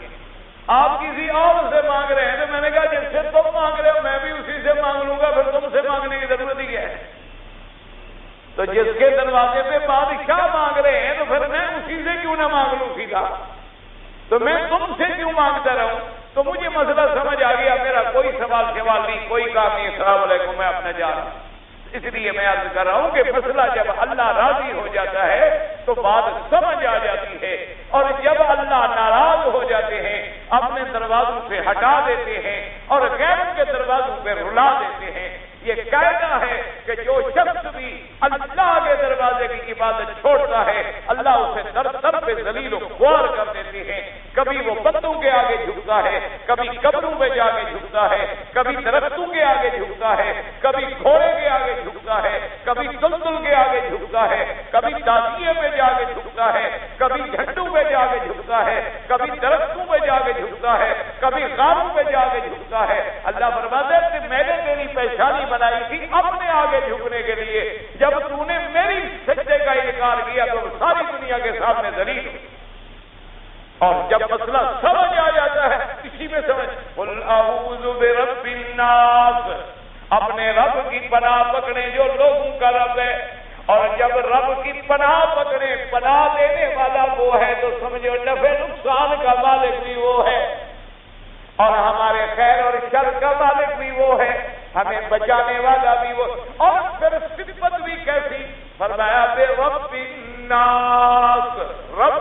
آپ کسی اور سے مانگ رہے ہیں. تو میں نے کہا جس سے تم مانگ رہے ہو میں بھی اسی سے مانگ لوں گا, پھر تم سے مانگنے کی ضرورت ہی ہے. تو جس کے دروازے پہ بادشاہ مانگ رہے ہیں تو پھر میں اسی سے کیوں نہ مانگ لوں سیدھا, تو میں تم سے کیوں مانگتا رہوں؟ تو مجھے مسئلہ سمجھ آ گیا, میرا کوئی سوال نہیں, کوئی کام نہیں, السلام علیکم, میں اپنے جا رہا ہوں. اس لیے میں عرض کر رہا ہوں کہ مسئلہ جب اللہ راضی ہو جاتا ہے تو بات سمجھ آ جاتی ہے، اور جب اللہ ناراض ہو جاتے ہیں اپنے دروازوں سے ہٹا دیتے ہیں اور غیروں کے دروازوں پہ رلا دیتے ہیں۔ یہ قاعدہ ہے کہ جو شخص بھی اللہ کے دروازے کی عبادت چھوڑتا ہے اللہ اسے در در پہ ذلیل و خوار کر دیتے ہیں۔ کبھی وہ بتوں کے آگے جھکتا ہے، کبھی قبروں پہ جا کے جھکتا ہے، کبھی درختوں کے آگے جھکتا ہے، کبھی گھوڑے کے آگے جھکتا ہے، کبھی دلدل کے آگے جھکتا ہے، کبھی تازیے پہ جا کے جھکتا ہے، کبھی جھنڈوں پہ جا کے جھکتا ہے، کبھی درختوں پہ جا کے جھکتا ہے، کبھی غاروں پہ جا کے جھکتا ہے۔ اللہ فرماتا ہے کہ میں نے تیری پہچانی بنائی تھی اپنے آگے جھکنے کے لیے، جب تو نے میری سجدے کا انکار کیا تو ساری دنیا کے سامنے ذلیل۔ اور جب مسئلہ سمجھ آ جاتا ہے اسی میں سمجھ، قل اعوذ برب الناس، اپنے رب کی پناہ پکڑیں جو لوگوں کا رب ہے، اور جب رب کی پناہ پکڑیں، پناہ دینے والا وہ ہے تو سمجھو نفع نقصان کا مالک بھی وہ ہے، اور ہمارے خیر اور شر کا مالک بھی وہ ہے، ہمیں بچانے والا بھی وہ۔ اور پھر صفت بھی کیسی، فرمایا بے رب الناس، رب،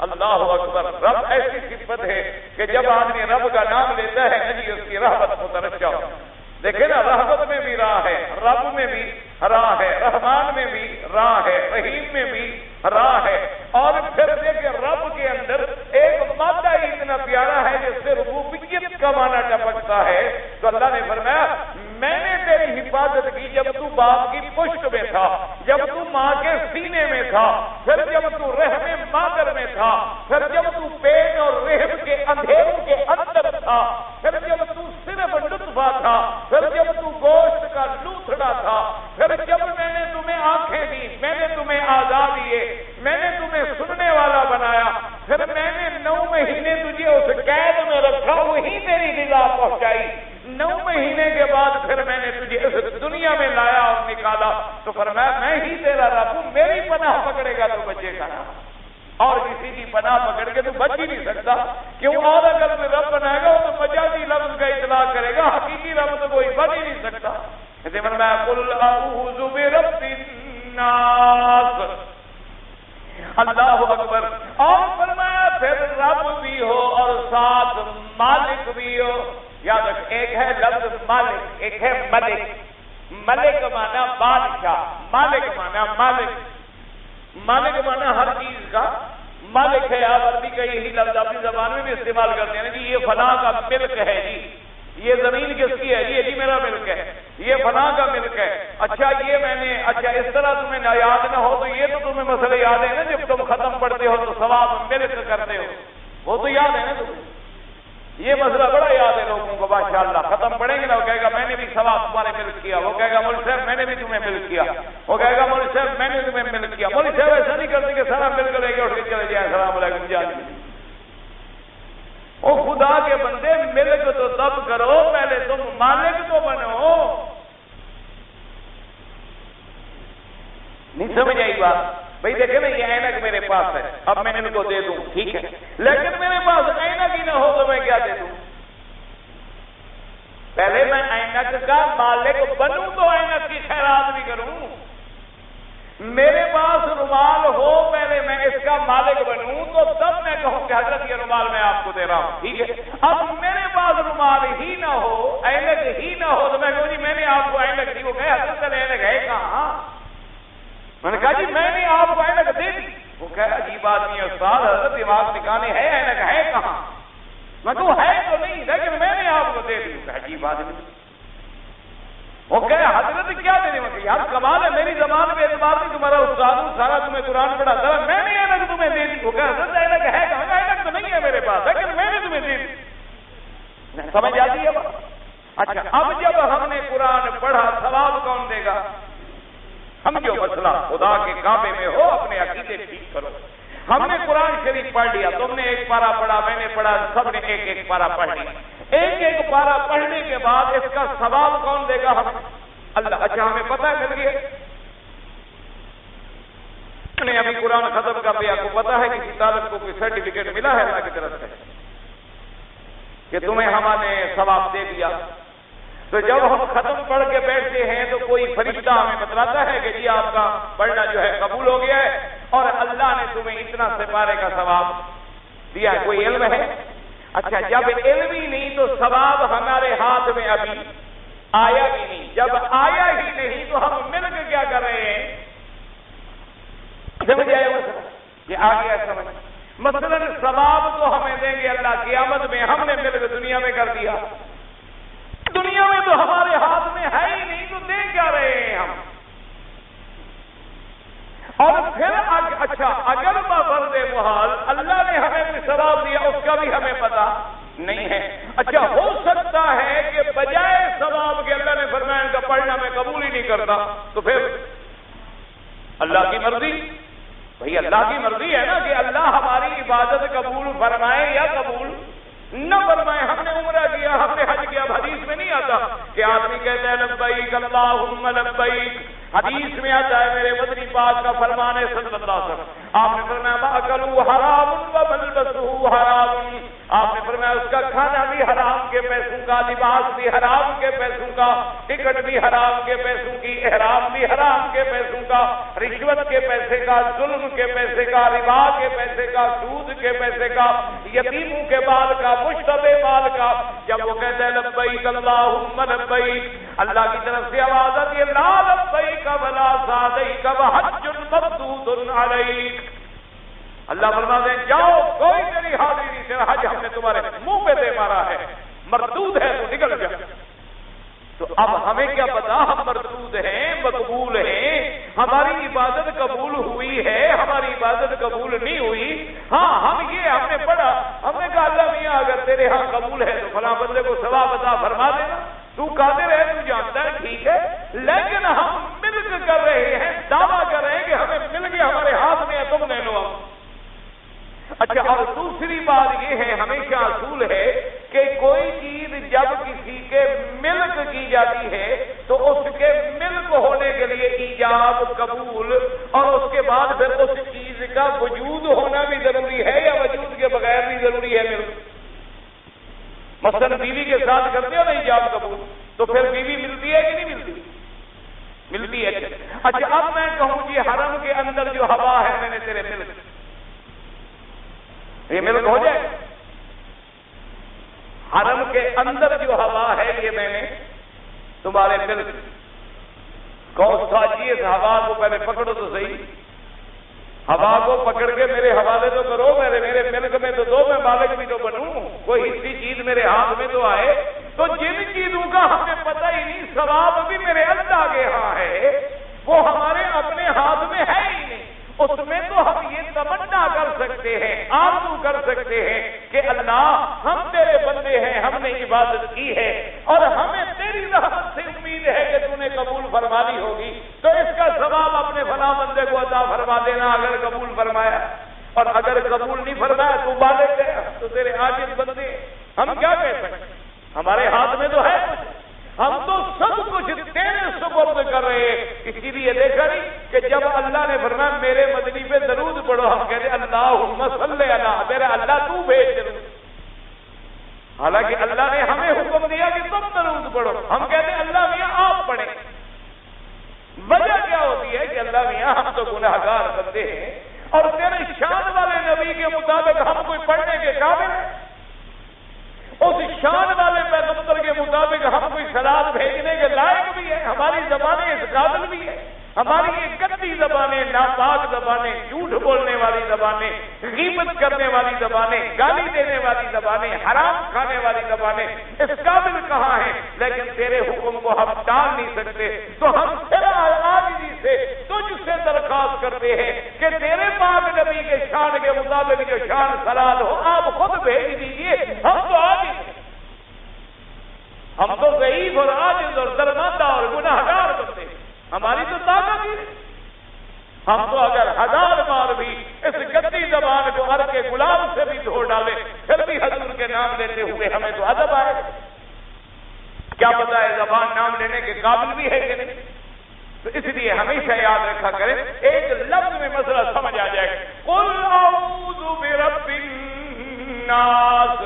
اللہ اکبر، رب ایسی صفت ہے کہ جب آدمی رب کا نام لیتا ہے جی اس کی رحمت مترجہ ہو۔ دیکھیں نا، رحمت میں بھی راہ ہے، رب میں بھی راہ ہے، رحمان میں بھی راہ ہے، رحیم میں بھی راہ ہے، اور پھر دیکھیں رب کے اندر ایک مادہ ہی اتنا پیارا ہے جس سے ربوبیت کا معنی ٹپکتا ہے۔ تو اللہ نے فرمایا میں نے تیری حفاظت کی جب تو باپ کی پشت میں تھا، جب تو ماں کے سینے میں تھا، پھر جب تو رحم مادر میں تھا، پھر جب تو پیٹ اور رحم کے اندھیروں کے اندر تھا، پھر جب تو صرف نطفہ تھا، پھر جب تو گوشت کا لوتھڑا تھا، پھر جب میں نے تمہیں آنکھیں دی، میں نے تمہیں آزاد دیے، میں نے تمہیں سننے والا بنایا، پھر میں نے 9 مہینے تجھے اس قید میں رکھا، وہی تیری غذا پہنچائی، 9 مہینے کے بعد پھر میں نے تجھے اس دنیا میں لایا اور نکالا، تو فرمایا میں ہی تیرا رب ہوں، میری پناہ پکڑے گا تو بچے گا، اور کسی کی پناہ پکڑ کے تو بچ ہی نہیں سکتا۔ کیوں؟ اور اگر کوئی رب بنائے گا تو مجازی لفظ کا اطلاق کرے گا، حقیقی رب تو کوئی بن ہی نہیں سکتا۔ اسے فرمایا قل اعوذ برب الناس، اللہ اکبر۔ اور فرمایا پھر رب بھی ہو اور ساتھ مالک بھی ہو۔ یاد رکھ، ایک ہے لفظ مالک، ایک ہے ملک۔ ملک مانا بادشاہ، مالک مانا مالک، مالک مانا ہر چیز کا مالک ہے۔ آپ عربی کا یہی لفظ اپنی زبان میں بھی استعمال کرتے ہیں کہ یہ فلاں کا ملک ہے جی، یہ زمین کس کی ہے؟ یہ جی میرا ملک ہے، یہ فلاں کا ملک ہے۔ اچھا یہ میں نے، اچھا اس طرح تمہیں یاد نہ ہو تو یہ تو تمہیں مسئلے یاد ہے نا، جب تم ختم پڑھتے ہو تو ثواب ملک کرتے ہو، وہ تو یاد ہے نا تمہیں؟ یہ مسئلہ بڑا یاد ہے لوگوں کو ماشاءاللہ۔ ختم پڑھیں گے نا، وہ کہے گا میں نے بھی ثواب تمہارے ملک کیا، وہ کہے گا مولوی صاحب میں نے بھی تمہیں ملک کیا، وہ کہے گا مولوی صاحب میں نے تمہیں ملک کیا۔ مولوی صاحب ایسا نہیں کرتے کہ سارا ملک لے کے اٹھ کے چلے جائیں السلام علیکم جان۔ او خدا کے بندے، ملک تو تب کرو پہلے تم مالک تو بنو۔ نہیں سمجھ آئی بات؟ بھائی دیکھیں نا، یہ اینک میرے پاس ہے، اب میں ان کو دے دوں ٹھیک ہے، لیکن میرے پاس اینک ہی نہ ہو تو میں کیا دے دوں؟ پہلے میں اینک کا مالک بنوں تو اینک کی خیرات بھی کروں۔ میرے پاس رومال ہو، پہلے میں اس کا مالک بنوں تو تب میں کہوں کہ حضرت یہ رومال میں آپ کو دے رہا ہوں ٹھیک ہے۔ اب میرے پاس رومال ہی نہ ہو، اینک ہی نہ ہو تو میں کہوں جی میں نے آپ کو اینک دی، وہ کہے حضرت اینک ہے کہاں؟ میں نے کہا جی میں نے آپ کو اینک دے دی، وہ کہا عجیب آدمی ہے استاد، حضرت دماغ ٹھکانے ہے، اینک ہے کہاں؟ میں کہوں ہے تو نہیں لیکن میں نے آپ کو دے دی، وہ کہا عجیب آدمی، وہ کہے حضرت کیا دے دی؟ میں کہا یار کمال ہے، میری زبان پہ اعتبار نہیں، تمہارا استاد ہوں، سارا تمہیں قرآن پڑھا تھا، میں نے اینک تمہیں دے دی، وہ کہا حضرت اینک ہے کہاں؟ اینک تو نہیں ہے میرے پاس لیکن میں نے تمہیں دے دی۔ سمجھ آتی ہے بات؟ اچھا اب جب ہم نے قرآن پڑھا ثواب کون دے گا؟ ہم جو مسئلہ خدا کے کعبے میں ہو اپنے عقیدے ٹھیک کرو۔ ہم نے قرآن شریف پڑھ لیا، تم نے ایک پارہ پڑھا، میں نے پڑھا، سب نے ایک ایک پارہ پڑھ لیا، ایک ایک پارہ پڑھنے کے بعد اس کا ثواب کون دے گا؟ ہم اللہ۔ اچھا ہمیں پتہ ہے مل گیا، نے ابھی قرآن ختم کر لیا، کو پتا ہے کسی طالب کو کوئی سرٹیفکیٹ ملا ہے اللہ کی طرف سے کہ تمہیں ہم نے ثواب دے دیا؟ تو جب ہم ختم پڑھ کے بیٹھتے ہیں تو کوئی فرشتہ ہمیں بتلاتا ہے کہ جی آپ کا پڑھنا جو ہے قبول ہو گیا ہے اور اللہ نے تمہیں اتنا سپارے کا ثواب دیا ہے. کوئی علم ہے؟ اچھا جب علم ہی نہیں تو ثواب ہمارے ہاتھ میں ابھی آیا بھی نہیں. جب آیا ہی نہیں تو ہم مل کے کیا کر رہے ہیں؟ سمجھ آئے مسئلہ؟ یہ آ گیا سمجھ. مثلا ثواب تو ہمیں دیں گے اللہ قیامت میں، ہم نے مل کے دنیا میں کر دیا. دنیا میں تو ہمارے ہاتھ میں ہے ہی نہیں تو دے کیا رہے ہیں ہم؟ اور پھر اچھا اگر بفرض محال اللہ نے ہمیں کوئی ثواب دیا اس کا بھی ہمیں پتا نہیں ہے. اچھا ہو سکتا ہے کہ بجائے ثواب کے اللہ نے فرمایا ان کا پڑھنا میں قبول ہی نہیں کرتا، تو پھر اللہ کی مرضی. بھئی اللہ کی مرضی ہے نا کہ اللہ ہماری عبادت قبول فرمائے یا قبول نہ فرمائے. ہم نے عمرہ کیا، ہم نے حج کیا، حدیث میں نہیں آتا کہ آدمی کہتا ہے لبیک اللہم لبیک. حدیث میں آتا ہے میرے مدنی پاک کا فرمان ہے صلی اللہ علیہ وسلم، آپ نے فرمایا مأکلوا حرام وملبسوا حرام. آپ نے فرمایا اس کا کھانا بھی حرام کے پیسوں کا، لباس بھی حرام کے پیسوں کا، ٹکٹ بھی حرام کے پیسوں کی، احرام بھی حرام کے پیسوں کا، رشوت کے پیسے کا، ظلم کے پیسے کا، ربا کے پیسے کا، سود کے پیسے کا، یتیموں کے مال کا، مشتبہ مال کا. جب وہ کہتے ہیں لبیک اللہم لبیک، اللہ کی طرف سے آواز آتی ہے لا لبیک ولا سعدیک وحج مردود علیک. اللہ فرماتے ہیں جاؤ کوئی تیری حاضری نہیں، تیرا حج ہم نے تمہارے منہ پہ دے مارا ہے، مردود ہے تو نکل جا. تو اب ہمیں کیا پتا ہم مردود ہیں مقبول ہیں، ہماری عبادت قبول ہوئی ہے ہماری عبادت قبول نہیں ہوئی. ہاں ہم نے پڑھا، ہم نے کہا اللہ میاں اگر تیرے ہاں قبول ہے تو فلاں بندے کو ثواب عطا فرما دینا، تو قادر ہے تو جانتا ہے ٹھیک ہے. لیکن ہم مل کر رہے ہیں، دعویٰ کر رہے ہیں کہ ہمیں مل گیا، ہمارے ہاتھ میں ہے، تم لے لو. اچھا اور دوسری بات یہ ہے ہمیشہ اصول ہے کہ کوئی چیز جب کسی کے ملک کی جاتی ہے تو اس کے ملک ہونے کے لیے ایجاب قبول اور اس کے بعد پھر اس چیز کا وجود ہونا بھی ضروری ہے یا وجود کے بغیر بھی ضروری ہے ملک. مثلا بیوی کے ساتھ کرتے ہو نا ایجاب قبول تو پھر بیوی ملتی ہے کہ نہیں ملتی؟ ملتی ہے. اچھا اب میں کہوں کہ حرم کے اندر جو ہوا ہے میں نے تیرے ملک، یہ ملک ہو جائے. حرم کے اندر جو ہوا ہے یہ میں نے تمہارے ملک. کون سا چیز ہوا کو پہلے پکڑو تو صحیح، ہوا کو پکڑ کے میرے حوالے تو کرو، میرے ملک میں تو دو، میں مالک بھی تو بنوں، کوئی حصی چیز میرے ہاتھ میں تو آئے. تو جن چیزوں کا ہمیں پتہ ہی نہیں ثواب بھی میرے اللہ کے ہاں ہے وہ ہمارے اپنے ہاتھ میں ہے ہی نہیں، اس میں تو ہم یہ تمنا کر سکتے ہیں، آرزو کر سکتے ہیں کہ اللہ ہم تیرے بندے ہیں، ہم نے عبادت کی ہے اور ہمیں تیری رحمت سے امید ہے کہ تو نے قبول فرما لی ہوگی، تو اس کا ثواب اپنے فلاں بندے کو عطا فرما دینا اگر قبول فرمایا. اور اگر قبول نہیں فرمایا تو بالغ ہے، تو تیرے عاجز بندے ہم کیا کہہ سکتے ہیں؟ ہمارے ہاتھ میں تو ہے کچھ، ہم تو سب کچھ تیرے سپرد کر رہے ہیں. اسی لیے دیکھا نہیں کہ جب اللہ نے فرمایا میرے مدنی پہ درود پڑھو، ہم کہتے اللہم صلی علی، میرا اللہ تو بھیج درود. حالانکہ اللہ نے ہمیں حکم دیا کہ تم درود پڑھو، ہم کہتے ہیں اللہ میاں آپ پڑھیں. وجہ کیا ہوتی ہے کہ اللہ میاں ہم تو گناہگار بندے ہیں اور تیرے شان والے نبی کے مطابق ہم کوئی پڑھنے کے قابل ہیں، اس شان والے پیغمبر کے مطابق ہم کوئی سلاد بھیجنے کے لائق بھی ہے، ہماری زبانیں اس قابل بھی ہے. ہماری یہ گندی زبانیں، ناپاک زبانیں، جھوٹ بولنے والی زبانیں، غیبت کرنے والی زبانیں، گالی دینے والی زبانیں، حرام کھانے والی زبانیں اس قابل کہاں ہیں؟ لیکن تیرے حکم کو ہم ٹال نہیں سکتے، تو ہم پھر آجزی سے تجھ سے درخواست کرتے ہیں کہ تیرے پاک نبی کے شان کے مطابق جو شان سلاد ہو آپ خود بھیج دیجیے. ہم تو عاجز ہیں، ہم تو ضعیف اور عاجز اور درماندہ اور گناہگار بنتے ہیں، ہماری تو طاقت ہی نہیں. ہم تو اگر 1000 بار بھی اس گندی زبان کو ہر کے غلام سے بھی دھو ڈالے پھر بھی حضور کے نام لیتے ہوئے ہمیں تو ادب آئے. کیا پتا ہے زبان نام لینے کے قابل بھی ہے کہ نہیں. تو اس لیے ہمیشہ یاد رکھا کریں، ایک لفظ میں مسئلہ سمجھ آ جائے. قل اعوذ برب الناس،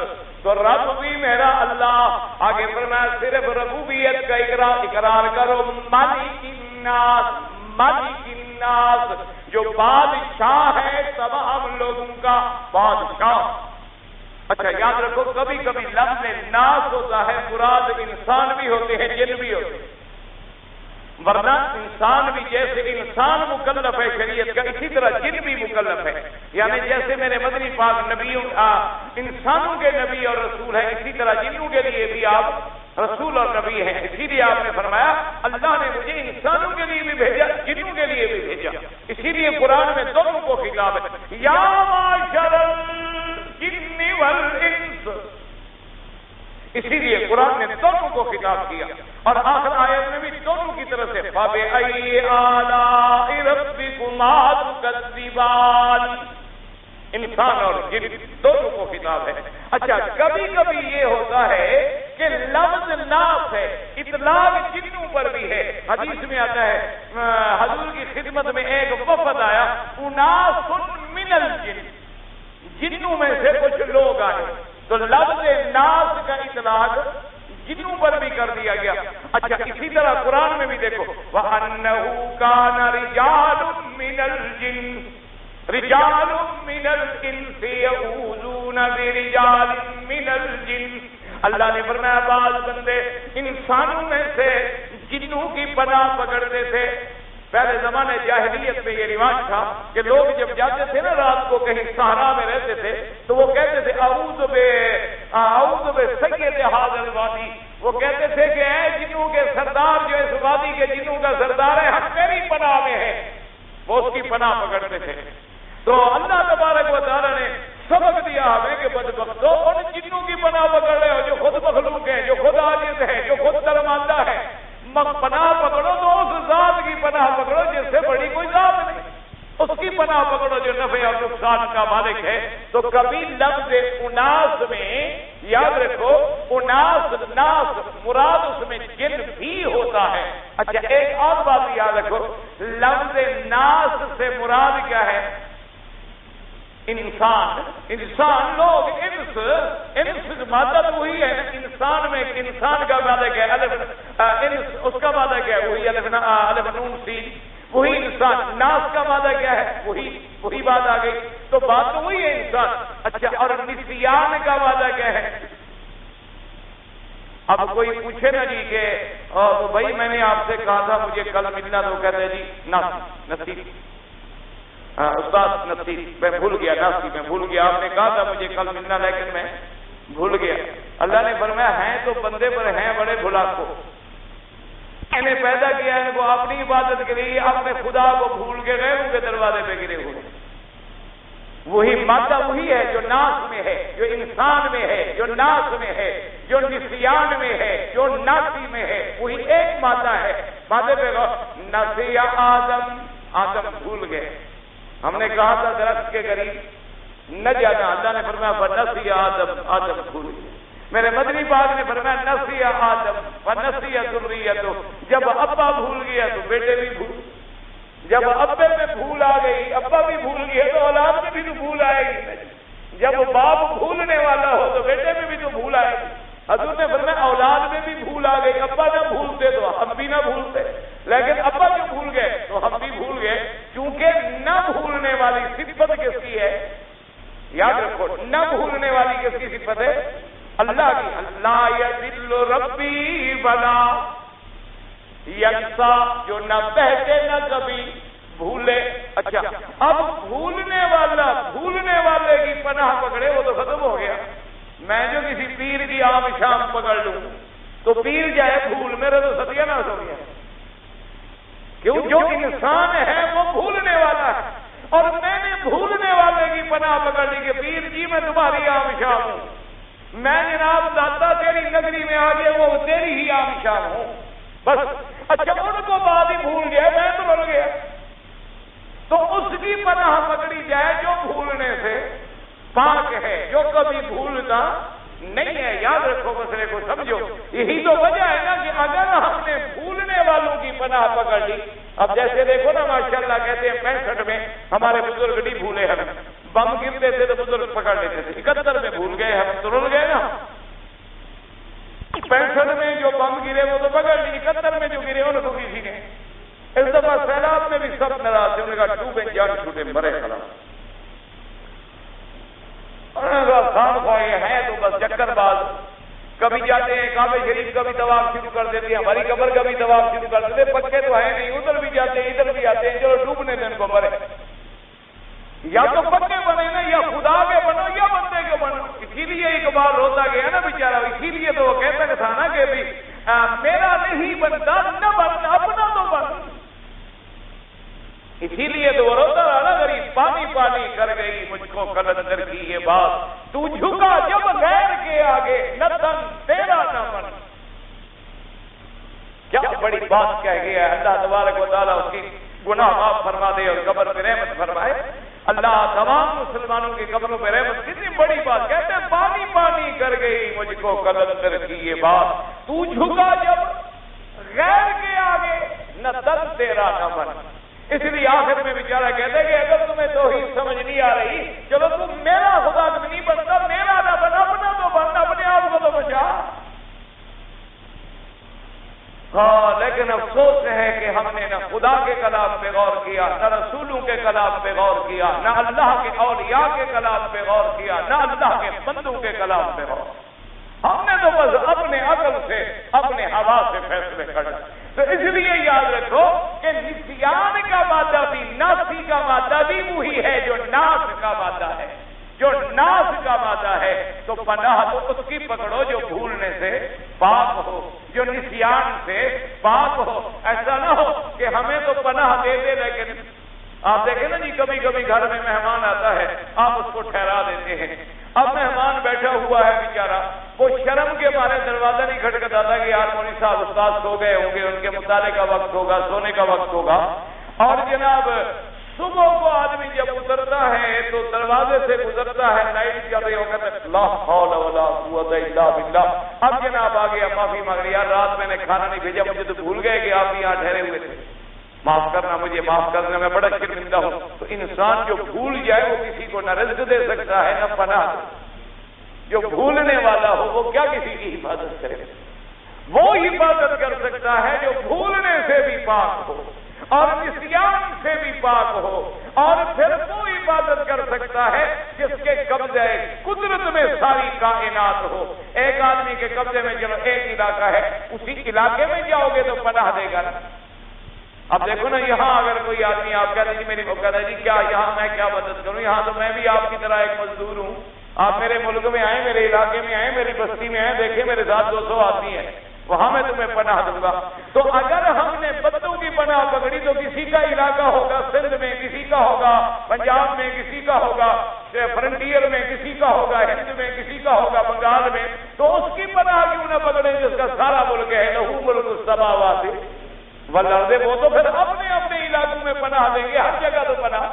تو رب بھی میرا اللہ آگے فرمایا صرف ربوبیت کا اقرار کرو، مالک الناس، مالک الناس، جو بادشاہ ہے تمام لوگوں کا بادشاہ۔ اچھا یاد رکھو کبھی کبھی لفظ ناس ہوتا ہے مراد انسان بھی ہوتے ہیں جن بھی ہوتے ہیں، ورنہ انسان بھی جیسے انسان مکلف ہے شریعت کا اسی طرح جن بھی مکلف ہے، یعنی جیسے میرے مدنی پاک نبیوں انسانوں کے نبی اور رسول ہے، اسی طرح جنوں کے لیے بھی آپ رسول اور نبی ہیں۔ اسی لیے آپ نے فرمایا اللہ نے مجھے انسانوں کے لیے بھی بھیجا، جنوں کے لیے بھی بھیجا، اسی لیے قرآن میں دونوں کو خطاب ہے، یا معشر الجن والانس، اسی لیے قرآن نے دونوں کو خطاب کیا، اور آخر آیت میں بھی دونوں کی طرف سے فَبِأَيِّ آلَاءِ رَبِّكُمَا تُكَذِّبَانِ، انسان اور جن دونوں کو خطاب ہے۔ اچھا کبھی کبھی یہ ہوتا ہے کہ لفظ ناس ہے، اطلاق جنوں پر بھی ہے۔ حدیث میں آتا ہے حضور کی خدمت میں ایک وفد آیا، اناس من الجن، جنوں میں سے کچھ لوگ آئے، تو لفظ ناس کا اطلاق جنوں پر بھی کر دیا گیا۔ اچھا اسی طرح قرآن میں بھی دیکھو وَأَنَّهُ كَانَ رِجَالٌ مِّنَ الْجِنِّ رِجَالٌ مِّنَ الْإِنسِ يَعُوذُونَ بِرِجَالٍ مِّنَ الْجِنِّ، اللہ نے فرمایا بعض بندے انسانوں میں سے جنوں کی پناہ پکڑتے تھے۔ پہلے زمانے جاہلیت میں یہ رواج تھا کہ لوگ جب جاتے تھے نا رات کو کہیں صحرا میں رہتے تھے تو وہ کہتے تھے اعوذ بسید ھذا الوادی، وہ کہتے تھے کہ اے جنوں کے سردار جو اس وادی کے جنوں کا سردار ہے ہم تیری پناہ میں ہیں، وہ اس کی پناہ پکڑتے تھے۔ تو اللہ تبارک و تعالیٰ نے سبق دیا ہمیں کہ بدبختو ان جنوں کی پناہ پکڑ رہے ہو جو خود مخلوق ہیں، جو خود عاجز ہے، جو خود درماندہ ہے، پناہ پکڑو تو اس ذات کی پناہ پکڑو جس سے بڑی کوئی ذات نہیں، اس کی پناہ پکڑو جو نفع اور نقصان کا مالک ہے۔ تو کبھی لفظ اناس میں یاد رکھو اناس ناس مراد اس میں جن بھی ہوتا ہے۔ اچھا ایک اور بات یاد رکھو، لفظ ناس سے مراد کیا ہے؟ انسان، انسان لوگ، انس مادہ وہی ہے، انسان میں انسان کا مادہ کیا ہے؟ انس، اس کا مادہ کیا ہے؟ وہی الف نون سین، وہی انسان۔ ناس کا مادہ کیا ہے؟ وہی بات آ گئی، تو بات تو وہی ہے انسان۔ اچھا اور نسیان کا مادہ کیا ہے؟ اب کوئی پوچھے نا جی کہ بھائی میں نے آپ سے کہا تھا مجھے کل ملنا، تو کہتے جی نصیب استاد نصیب میں بھول گیا، ناسی میں بھول گیا، آپ نے کہا تھا مجھے کل ملنا لیکن میں بھول گیا۔ اللہ نے فرمایا ہیں تو بندے پر ہیں بڑے بھلاکو، میں نے پیدا کیا ان کو اپنی عبادت کے لیے، اپنے خدا کو بھول کے غیروں کے دروازے پہ گرے ہوئے۔ وہی مادہ وہی ہے جو ناس میں ہے، جو انسان میں ہے، جو ناس میں ہے، جو نسیان میں ہے، جو ناسی میں ہے، وہی ایک مادہ ہے۔ مادے پہ نسی آدم بھول گئے، ہم نے کہا تھا درخت کے قریب نہ جانا، اللہ نے فرمایا فنسی آدم بھول گئے۔ میرے مدنی پاک نے فرمایا نسی آدم فنسی ذریتہ، جب ابا بھول گیا تو بیٹے بھی بھول، جب ابے میں بھول آ گئی ابا بھی بھول گیا تو اولاد میں بھی تو بھول آئے گی، جب باپ بھولنے والا ہو تو بیٹے میں بھی تو بھول آئے گی۔ حضور نے فرمایا اولاد میں بھی بھول آ گئی، ابا نہ بھولتے تو ہم بھی نہ بھولتے، لیکن ابا جو بھول گئے تو ہم بھی بھول گئے، کیونکہ نہ بھولنے والی صفت کس کی ہے؟ یاد رکھو نہ بھولنے والی کس کی صفت ہے؟ اللہ کی۔ لا یضل ربی ولا ینسا، جو نہ بہتے نہ کبھی بھولے۔ اچھا اب بھولنے والے کی پناہ پکڑے وہ تو ختم ہو گیا۔ میں جو کسی پیر کی عام شام پکڑ لوں تو پیر جائے بھول، میرا تو ستیہ ناش ہو گیا، کیوں؟ جو انسان ہے وہ بھولنے والا ہے، اور میں نے بھولنے والے کی پناہ پکڑ لی کہ پیر جی میں تمہاری عام شام ہوں، میں جناب داتا تیری نگری میں آ گیا وہ تیری ہی عام شام ہوں بس۔ اچھا ان کو بعد ہی بھول گیا، میں تو بھول گیا، تو اس کی پناہ پکڑی جائے جو بھولنے سے پاک ہے، جو کبھی بھولتا نہیں ہے۔ یاد رکھو مسئلے کو سمجھو، یہی تو وجہ ہے نا کہ اگر ہم نے بھولنے والوں کی پناہ پکڑ لی، اب جیسے دیکھو نا ماشاءاللہ کہتے ہیں 65 میں ہمارے بزرگ نہیں بھولے، ہمیں بم گرتے تھے تو بزرگ پکڑ لیتے تھے، 71 میں بھول گئے، ہم تو رول گئے نا۔ بم گرے وہ تو پکڑ لی، قطر میں جو گرے ان کو کسی نے. اس دفعہ سیلاب میں بھی سب ناراض تھے، انہوں نے کہا ڈوبے جان چھوٹے مرے خلاص. انہوں نے کہا خام خواہ یہ ہیں تو بس چکر باز، کبھی جاتے ہیں کعبہ شریف کا بھی طواف شروع کر دیتے ہیں، ہماری قبر کا بھی طواف شروع کر دیتے ہیں، پکے تو ہے نہیں، ادھر بھی جاتے ہیں ادھر بھی آتے ہیں، چلو ڈوبنے دیں ان کو مرے. یا تو پکے بنے نا، یا خدا کے بنو یا بندے کے بنو. اسی لیے اقبال روتا گیا نا بیچارہ، اسی لیے تو وہ کہتا تھا نا کہ بھی میرا نہیں بنتا نہ بن اپنا تو بن. اسی لیے تو وہ روتا رہا نا غریب، پانی پانی کر گئی مجھ کو قلندر کی یہ بات، تو جھکا جب غیر کے آگے نہ تن تیرا نہ بن. کیا بڑی بات کہہ گیا ہے. اللہ تبارک و تعالیٰ اس کی گناہ معاف فرما دے اور قبر پہ رحمت فرمائے. اللہ تمام مسلمانوں کی قبروں پہ رحمت. کتنی بڑی بات کہتے ہیں، پانی پانی کر گئی مجھ کو قلندر کی یہ بات، تو جھکا جب غیر کے آگے نہ تن تیرا نہ بن. اس لیے آخر میں بیچارہ کہتے ہیں کہ اگر تمہیں توحید سمجھ نہیں آ رہی، چلو تم میرا خدا نہیں بنتا، میرا نہ بن اپنا تو بن، اپنے آپ کو تو بچا. ہاں لیکن افسوس ہے کہ ہم نے نہ خدا کے کلام پہ غور کیا، نہ رسولوں کے کلام پہ غور کیا، نہ اللہ کے اولیاء کے کلام پہ غور کیا، نہ اللہ کے بندوں کے کلام پہ غور. ہم نے تو بس اپنے عقل سے اپنے ہوا سے فیصلے کر. تو اس لیے یاد رکھو کہ نسیان کا مادہ بھی، ناسی کا مادہ بھی وہی ہے جو ناس کا مادہ ہے. جو ناس کا مادہ ہے تو پناہ تو اس کی پکڑو جو بھولنے سے پاک ہو، جو نسیان سے پاک ہو. ایسا نہ ہو کہ ہمیں تو پناہ دے دے لیکن آپ دیکھیں نا جی، کبھی کبھی گھر میں مہمان آتا ہے، آپ اس کو ٹھہرا دیتے ہیں. اب مہمان بیٹھا ہوا ہے بیچارہ، وہ شرم کے مارے دروازہ نہیں کھٹکھٹاتا کہ یار مولوی صاحب استاد سو گئے ہوں گے، ان کے مطالعے کا وقت ہوگا، سونے کا وقت ہوگا. اور جناب صبح کو آدمی جب اترتا ہے تو دروازے سے گزرتا ہے، لائٹ جب یہ ہوگا لا حول ولا قوت الا باللہ. اب جناب آ گیا، معافی مانگ رہی، یار رات میں نے کھانا نہیں بھیجا، مجھے تو بھول گئے کہ آپ یہاں ٹھہرے ہوئے تھے، معاف کرنا، مجھے معاف کرنا، میں بڑا شرمندہ ہوں. تو انسان جو بھول جائے وہ کسی کو نہ رزق دے سکتا ہے نہ پناہ. جو بھولنے والا ہو وہ کیا کسی کی حفاظت کرے؟ وہ حفاظت کر سکتا ہے جو بھولنے سے بھی پاک ہو اور نسیان سے بھی پاک ہو. اور پھر وہ عبادت کر سکتا ہے جس کے قبضے قدرت میں ساری کائنات ہو. ایک آدمی کے قبضے میں چلو ایک علاقہ ہے، اسی علاقے میں جاؤ گے تو پناہ دے گا. اب دیکھو نا، یہاں اگر کوئی آدمی آپ کہتے ہیں جی میری کہتا ہے جی کیا یہاں میں کیا مدد کروں، یہاں تو میں بھی آپ کی طرح ایک مزدور ہوں، آپ میرے ملک میں آئے، میرے علاقے میں آئے، میری بستی میں آئے، دیکھیں میرے ساتھ 200 آدمی ہیں، وہاں میں تمہیں پناہ دوں گا. تو اگر ہم نے بندوں کی پناہ پکڑی تو کسی کا علاقہ ہوگا سندھ میں، کسی کا ہوگا پنجاب میں، کسی کا ہوگا فرنٹیئر میں، کسی کا ہوگا ہند میں، کسی کا ہوگا بنگال میں. تو اس کی پناہ کیوں نہ پکڑیں جس کا سارا ملک ہے، لہو ملک السماوات والارض. وہ تو پھر اپنے اپنے علاقوں میں پناہ دیں گے، ہر جگہ تو پناہ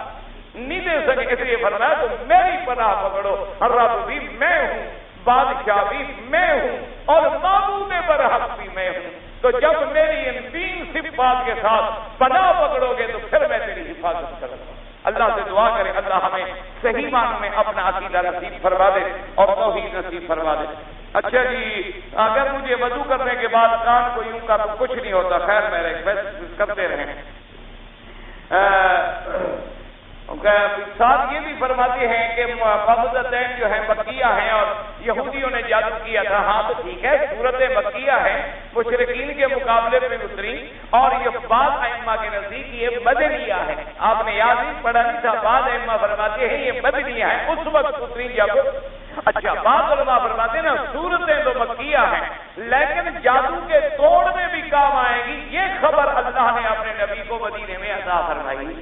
نہیں دے سکے. اس لیے فرمایا تو میری پناہ پکڑو، رب بھی میں ہوں، بادشاہ بھی میں ہوں اور معبود برحق بھی میں ہوں. تو جب میری ان 3 صفات کے ساتھ پناہ پکڑو گے تو پھر میں تیری حفاظت کروں گا. اللہ سے دعا کریں اللہ ہمیں صحیح معنوں میں اپنا عقیدہ نصیب فرما دے اور توحید نصیب فرما دے. اچھا جی، اگر مجھے وضو کرنے کے بعد کان کو یوں کا تو کچھ نہیں ہوتا، خیر میرے بس کرتے رہیں. ساتھ یہ بھی فرماتے ہیں کہ مقبضتین جو ہیں مکیہ ہیں اور یہودیوں نے جادو کیا تھا. ہاں تو ٹھیک ہے، صورت مکیہ ہے، مشرکین کے مقابلے میں اتری، اور یہ بعض ائمہ کے نزدیک یہ مدنیہ ہے. آپ نے یاد نہیں پڑھا نہیں تھا، بعض ائمہ فرماتے ہیں یہ مدنیہ ہے، اس وقت اتری جب. اچھا، بعض علماء فرماتے ہیں نا صورتیں تو مکیہ ہیں لیکن جادو کے توڑنے بھی کام آئے گی. یہ خبر اللہ نے اپنے نبی کو مدینے میں عطا فرمائی.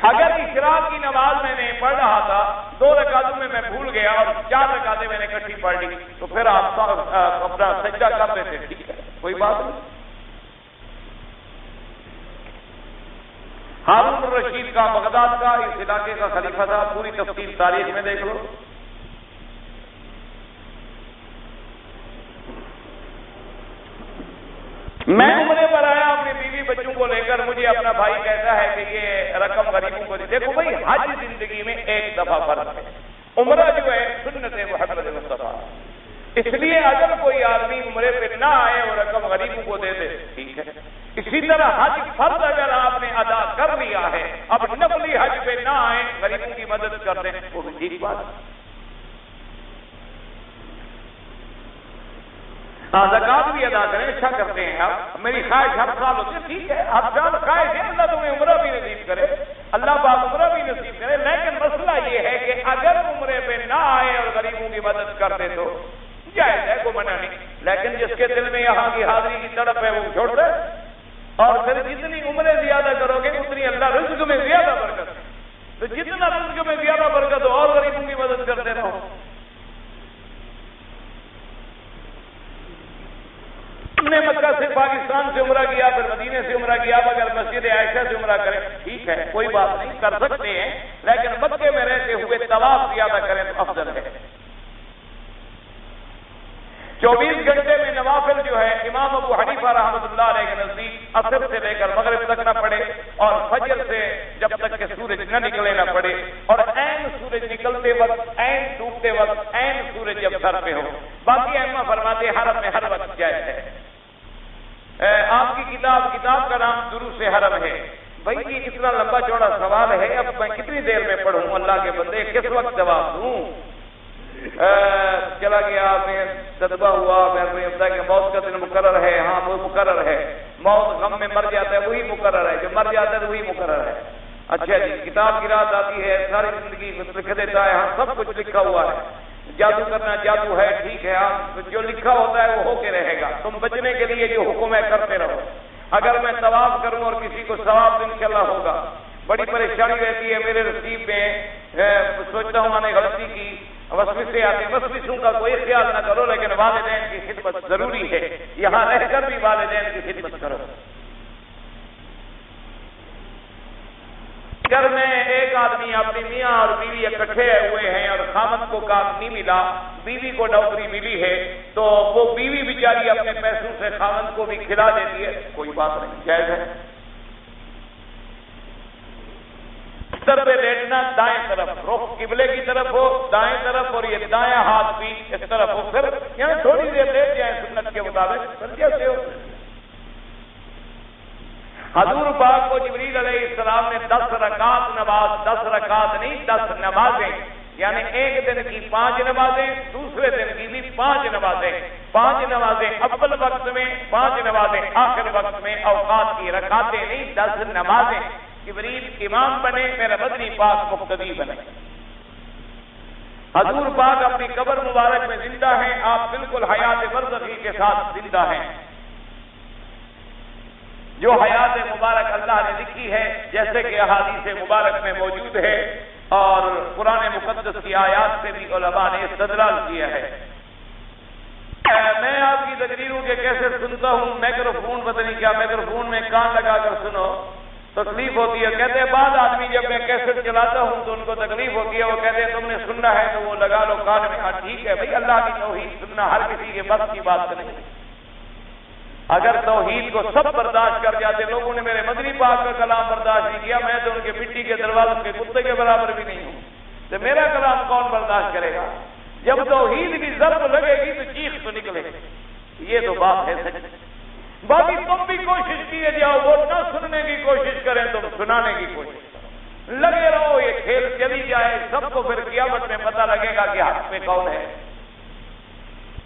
اگر اشراق کی نماز میں نے پڑھ رہا تھا، 2 رکعتوں میں بھول گیا اور 4 رکعتیں میں نے اکٹھی پڑھ لی، تو پھر آپ اپنا سجدہ کر دیتے، ٹھیک ہے، کوئی بات نہیں. ہارون الرشید کا بغداد کا اس علاقے کا خلیفہ تھا، پوری تفصیل تاریخ میں دیکھ لو. میں عمرے پر آیا اپنی بیوی بچوں کو لے کر، مجھے اپنا بھائی کہتا ہے کہ یہ رقم غریبوں کو دی. دیکھو بھائی، حج زندگی میں ایک دفعہ فرض ہے، عمرہ جو ہے سنت ہے محمد اس لیے اگر کوئی آدمی عمرے پہ نہ آئے اور رقم غریبوں کو دے دے ٹھیک ہے. اسی طرح حج فرض اگر آپ نے ادا کر لیا ہے، اب نفلی حج پہ نہ آئے، غریبوں کی مدد کر دیں، وہ بھی ٹھیک بات ہے. زکات بھی ادا کریں، اچھا کرتے ہیں آپ. میری خواہش ہر سال ہوتی ہے، ٹھیک ہے ہر سال خواہش ہے اللہ تمہیں عمرہ بھی نصیب کرے، اللہ پاک عمرہ بھی نصیب کرے. لیکن مسئلہ یہ ہے کہ اگر عمرے پہ نہ آئے اور غریبوں کی مدد کر دے تو جائز ہے، کوئی منع نہیں. لیکن جس کے دل میں یہاں کی حاضری کی تڑپ ہے وہ چھوڑ دے، اور پھر جتنی عمریں زیادہ کرو گے اتنی اللہ رزق میں زیادہ برکت ہے. تو جتنا رزق میں زیادہ برکت ہو اور غریبوں کی مدد کرتے رہو. ہم نے مکہ سے پاکستان سے عمرہ کیا، پھر مدینے سے عمرہ کیا، اگر مسجد عائشہ سے عمرہ کریں ٹھیک ہے، کوئی بات نہیں، کر سکتے ہیں. لیکن مکے میں رہتے ہوئے طواف زیادہ کریں تو افضل ہے. 24 گھنٹے میں نوافل جو ہے امام ابو حنیفہ رحمۃ اللہ علیہ کے نزدیک عصر سے لے کر مغرب تک نہ پڑے، اور فجر سے جب تک کہ سورج نہ نکلے نہ پڑے، اور عین سورج نکلتے وقت، عین ڈوبتے وقت، عین سورج جب سر پہ ہو. باقی ائمہ فرماتے حرم میں ہر وقت جائز ہے. آپ کی کتاب کا نام دروس حرم ہے. بھائی یہ اتنا لمبا چوڑا سوال ہے، اب میں کتنی دیر میں پڑھوں؟ اللہ کے بندے کس وقت جواب دوں؟ چلا گیا میں صدبہ ہوا، میں بتا کہ موت کا دن مقرر ہے. ہاں وہ مقرر ہے. موت غم میں مر جاتا ہے وہی مقرر ہے، جو مر جاتا ہے وہی مقرر ہے. اچھا جی، کتاب کی رات آتی ہے، ساری زندگی لکھ دیتا ہے، ہاں سب کچھ لکھا ہوا ہے. جادو کرنا جادو ہے، ٹھیک ہے، آپ جو لکھا ہوتا ہے وہ ہو کے رہے گا. تم بچنے کے لیے جو حکم ہے کرتے رہو. اگر میں طواف کروں اور کسی کو ثواب انشاءاللہ ہوگا. بڑی پریشانی رہتی ہے میرے نصیب میں، سوچتا ہوں میں نے غلطی کی، وسوسے آتے، وسوسوں کا کوئی خیال نہ کرو، لیکن والدین کی خدمت ضروری ہے. یہاں رہ کر بھی والدین کی خدمت کرو. گھر میں ایک آدمی اپنی میاں اور بیوی اکٹھے ہوئے ہیں اور خامد کو کام نہیں ملا، بیوی کو نوکری ملی ہے، تو وہ بیوی بیچاری اپنے پیسوں سے خامد کو بھی کھلا دیتی ہے، کوئی بات نہیں، جائز ہے. بستر پہ لیٹنا دائیں طرف، رخ قبلے کی طرف ہو، دائیں طرف، اور یہ دائیں ہاتھ بھی اس طرف ہو. پھر یہاں تھوڑی دیر لیٹ جائیں سنت کے مطابق. کیسے ہو؟ حضور پاک کو جبریل علیہ السلام نے 10 رکعت نماز، 10 رکعت نہیں 10 نمازیں، یعنی ایک دن کی 5 نمازیں، دوسرے دن کی بھی 5 نمازیں، 5 نمازیں اول وقت میں، 5 نمازیں آخر وقت میں. اوقات کی رکعتیں نہیں، 10 نمازیں. جبریل امام بنے، میرا مدنی پاک مقتدی بنے. حضور پاک اپنی قبر مبارک میں زندہ ہیں، آپ بالکل حیات برزخی کے ساتھ زندہ ہیں. جو حیات مبارک اللہ نے لکھی ہے، جیسے کہ احادیث مبارک میں موجود ہے اور قرآن مقدس کی آیات سے بھی علماء نے استدلال کیا ہے. میں آپ کی تقریروں کے کیسے سنتا ہوں، مائکروفون پتہ نہیں کیا، مائکروفون میں کان لگا کر سنو، تکلیف ہوتی ہے. کہتے ہیں بعض آدمی جب میں کیسٹ چلاتا ہوں تو ان کو تکلیف ہوتی ہے، وہ کہتے ہیں تم نے سننا ہے تو وہ لگا لو کان میں. ہاں ٹھیک ہے بھائی، اللہ کی توحید سننا ہر کسی کے بس کی بات نہیں. اگر توحید کو سب برداشت کر جاتے، لوگوں نے میرے مدنی پاک کا کلام برداشت نہیں کیا، میں تو ان کے مٹی کے دروازوں کے کتے کے برابر بھی نہیں ہوں، تو میرا کلام کون برداشت کرے گا؟ جب توحید کی ضرب لگے گی تو چیخ تو نکلے گی. یہ تو بات ہے سچ. باقی تم بھی کوشش کیے جاؤ، وہ نہ سننے کی کوشش کریں، تم سنانے کی کوشش کرو، لگے رہو. یہ کھیل چلی جائے، سب کو پھر قیامت میں پتہ لگے گا کہ حق میں کون ہے.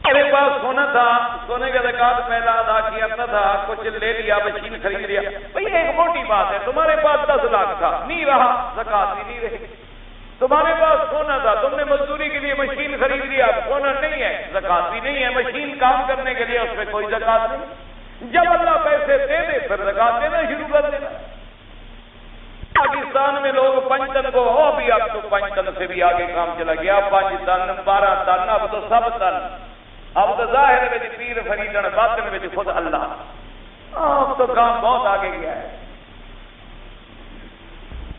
میرے پاس سونا تھا، سونے کا زکات پہلا ادا کیا تھا، کچھ لے لیا، مشین خرید لیا. بھئی ایک موٹی بات ہے، تمہارے پاس 10 لاکھ تھا، نہیں رہا، زکات بھی نہیں رہی. تمہارے پاس سونا تھا، تم نے مزدوری کے لیے مشین خرید لیا، سونا نہیں ہے، زکات بھی نہیں ہے. مشین کام کرنے کے لیے اس میں کوئی زکات نہیں. جب اللہ پیسے دے دے پھر زکات دینا شروع کر دینا. پاکستان میں لوگ 5 ٹن کو، ابھی اب تو 5 ٹن سے بھی آگے کام چلا گیا، 5 ٹن 12 ٹن، اب تو سب ٹن. اب تو ظاہر میں پیر فریدن، باطن میں خود اللہ. اب تو کام بہت آگے گیا ہے.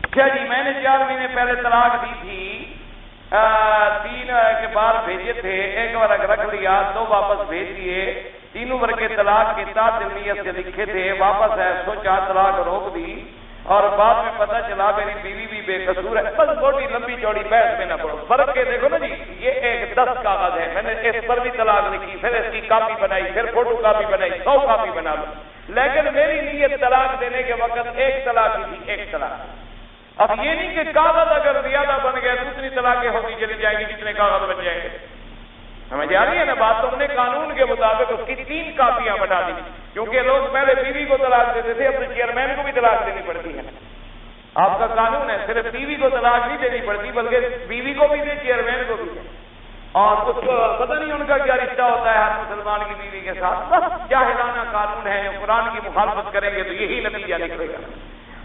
اچھا جی، میں نے 4 مہینے پہلے طلاق دی تھی، 3 کے بعد بھیجے تھے، 1 ورق رکھ لیا، 2 واپس بھیج دیے. 3 ورقے طلاق کے تعطل نیت سے لکھے تھے، واپس ہے، سوچا طلاق روک دی، اور بعد میں پتہ چلا میری بیوی بھی بے قصور ہے. بس بڑی لمبی چوڑی بحث میں نہ پڑو، فرق کے دیکھو نا جی. یہ ایک 10 کاغذ ہے، میں نے اس پر بھی طلاق لکھی، پھر اس کی کاپی بنائی، پھر فوٹو کاپی بنائی، 100 کاپی بنا لوں، لیکن میری نیت طلاق دینے کے وقت ایک طلاق ہی تھی، ایک طلاق۔ اب یہ نہیں کہ کاغذ اگر زیادہ بن گئے دوسری طلاقیں ہوتی چلی جائیں گی جتنے کاغذ بن جائیں گے، سمجھ آ رہی ہے نا بات؟ تم نے قانون کے مطابق اس کی 3 کاپیاں بنا دی، کیونکہ لوگ پہلے بیوی کو طلاق دیتے تھے، اب تو چیئرمین کو بھی طلاق دینی پڑتی ہے۔ آپ کا قانون ہے صرف بیوی کو طلاق نہیں دینی پڑتی بلکہ بیوی کو بھی دے، چیئرمین کو بھی دے، اور اس کو پتہ نہیں ان کا کیا رشتہ ہوتا ہے ہر مسلمان کی بیوی کے ساتھ، بس جاہلانہ قانون ہے، قرآن کی مخالفت کریں گے تو یہی نتیجہ نکلے گا۔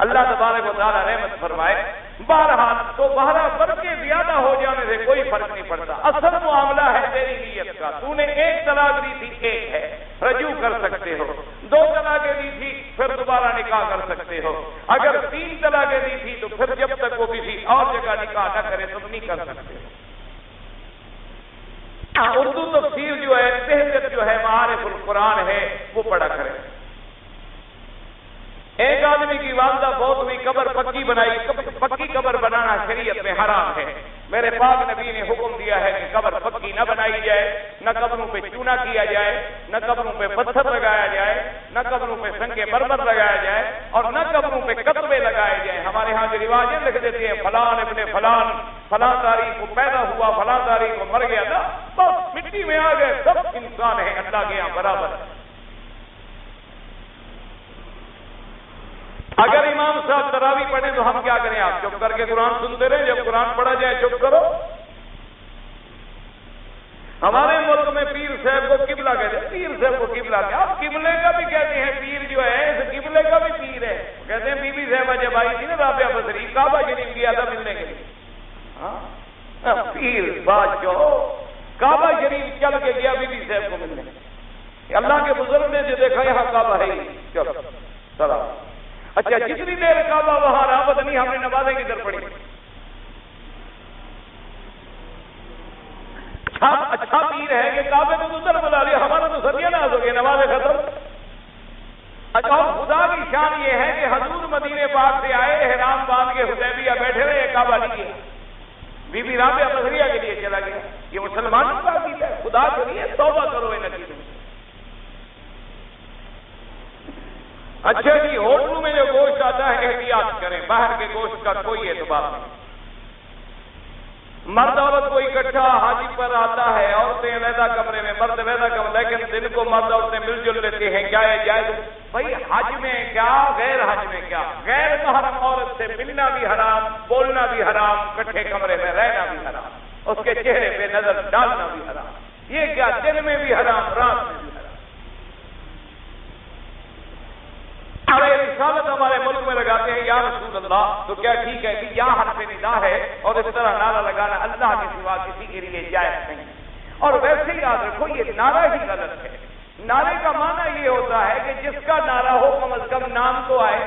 اللہ تبارک و تعالیٰ رحمت فرمائے۔ بہرحال تو بہرحال فرق کے زیادہ ہو جانے سے کوئی فرق نہیں پڑتا، اصل معاملہ ہے تیری نیت کا۔ تو نے ایک طلاق دی تھی، ایک ہے، رجوع کر سکتے ہو، 2 طلاقیں دی تھی پھر دوبارہ نکاح کر سکتے ہو، اگر 3 طلاقیں دی تھی تو پھر جب تک وہ کسی اور جگہ نکاح نہ کرے تم نہیں کر سکتے ہو۔ اردو تفسیر جو ہے، تہذیب جو ہے، معارف القرآن ہے، وہ پڑھا کرے۔ ایک آدمی کی والدہ فوت ہوئی، قبر پکی بنائی، پکی قبر بنانا شریعت میں حرام ہے۔ میرے پاک نبی نے حکم دیا ہے کہ قبر پکی نہ بنائی جائے، نہ قبروں پہ چونا کیا جائے، نہ قبروں پہ پتھر لگایا جائے، نہ قبروں پہ سنگ مرمر لگایا جائے، اور نہ قبروں پہ کتبے لگائے جائیں۔ ہمارے ہاں جو رواجیں لکھ دیتے ہیں فلان ابن فلان فلاں تاریخ کو پیدا ہوا، فلاں تاریخ کو مر گیا تھا، بس مٹی میں آ گئے، سب انسان ہے اللہ کے یہاں برابر۔ اگر امام صاحب تراوی پڑھیں تو ہم کیا کریں؟ آپ چپ کر کے قرآن سنتے رہیں، جب قرآن پڑھا جائے چپ کرو۔ ہمارے ملک میں پیر صاحب کو قبلہ کہتے ہیں، پیر صاحب کو قبلہ کیا؟ آپ قبلے کا بھی کہتے ہیں، پیر جو ہے اس قبلے کا بھی پیر ہے۔ کہتے ہیں بی بی صاحبہ جب آئی تھی نا رابعہ بصری، کعبہ شریف گیا تھا ملنے کے لیے، پیر بادشاہ کعبہ شریف چل کے گیا بی بی صاحب کو ملنے۔ اللہ کے بزرگ نے جو دیکھا یہاں کعبہ ہے، چلو چلا۔ اچھا جتنی دیر کعبہ وہاں رابط نہیں، ہم نے نمازیں کدھر پڑھی؟ اچھا پیر ہے کہ کعبے کو ادھر بلا لیا، ہمارا تو سبھی ناز ہو گیا، نمازیں ختم۔ اچھا خدا کی شان یہ ہے کہ حضور مدینے پاک سے آئے، احرام باندھ کے حدیبیہ بیٹھے رہے، کعبہ نہیں گیا، بی بی رابعہ بصریہ کے لیے چلا گیا۔ یہ مسلمانوں کا عقیدہ ہے، خدا کے لیے توبہ کرو ان عقیدوں سے۔ اچھا جی ہوٹلوں میں جو گوشت آتا ہے احتیاط کریں، باہر کے گوشت کا کوئی اعتبار نہیں۔ مرد عورت کو اکٹھا حاجی پر آتا ہے، عورتیں علیحدہ کمرے میں، مرد علیحدہ کمرے، لیکن دن کو مرد عورتیں مل جل لیتے ہیں، کیا ہے جائز؟ بھائی حج میں کیا، غیر حج میں کیا؟ غیر محرم عورت سے ملنا بھی حرام، بولنا بھی حرام، کٹھے کمرے میں رہنا بھی حرام، اس کے چہرے پہ نظر ڈالنا بھی حرام۔ یہ کیا دن میں بھی حرام، رات میں بھی حرام۔ ارے رسالت ہمارے ملک میں لگاتے ہیں یا رسول اللہ، تو کیا ٹھیک ہے کہ یہاں حرف ندا ہے اور اس طرح نعرہ لگانا اللہ کے سوا کسی کے لیے جائز نہیں۔ اور ویسے ہی یاد رکھو یہ نعرہ ہی غلط ہے۔ نعرے کا معنی یہ ہوتا ہے کہ جس کا نعرہ ہو کم از کم نام تو آئے۔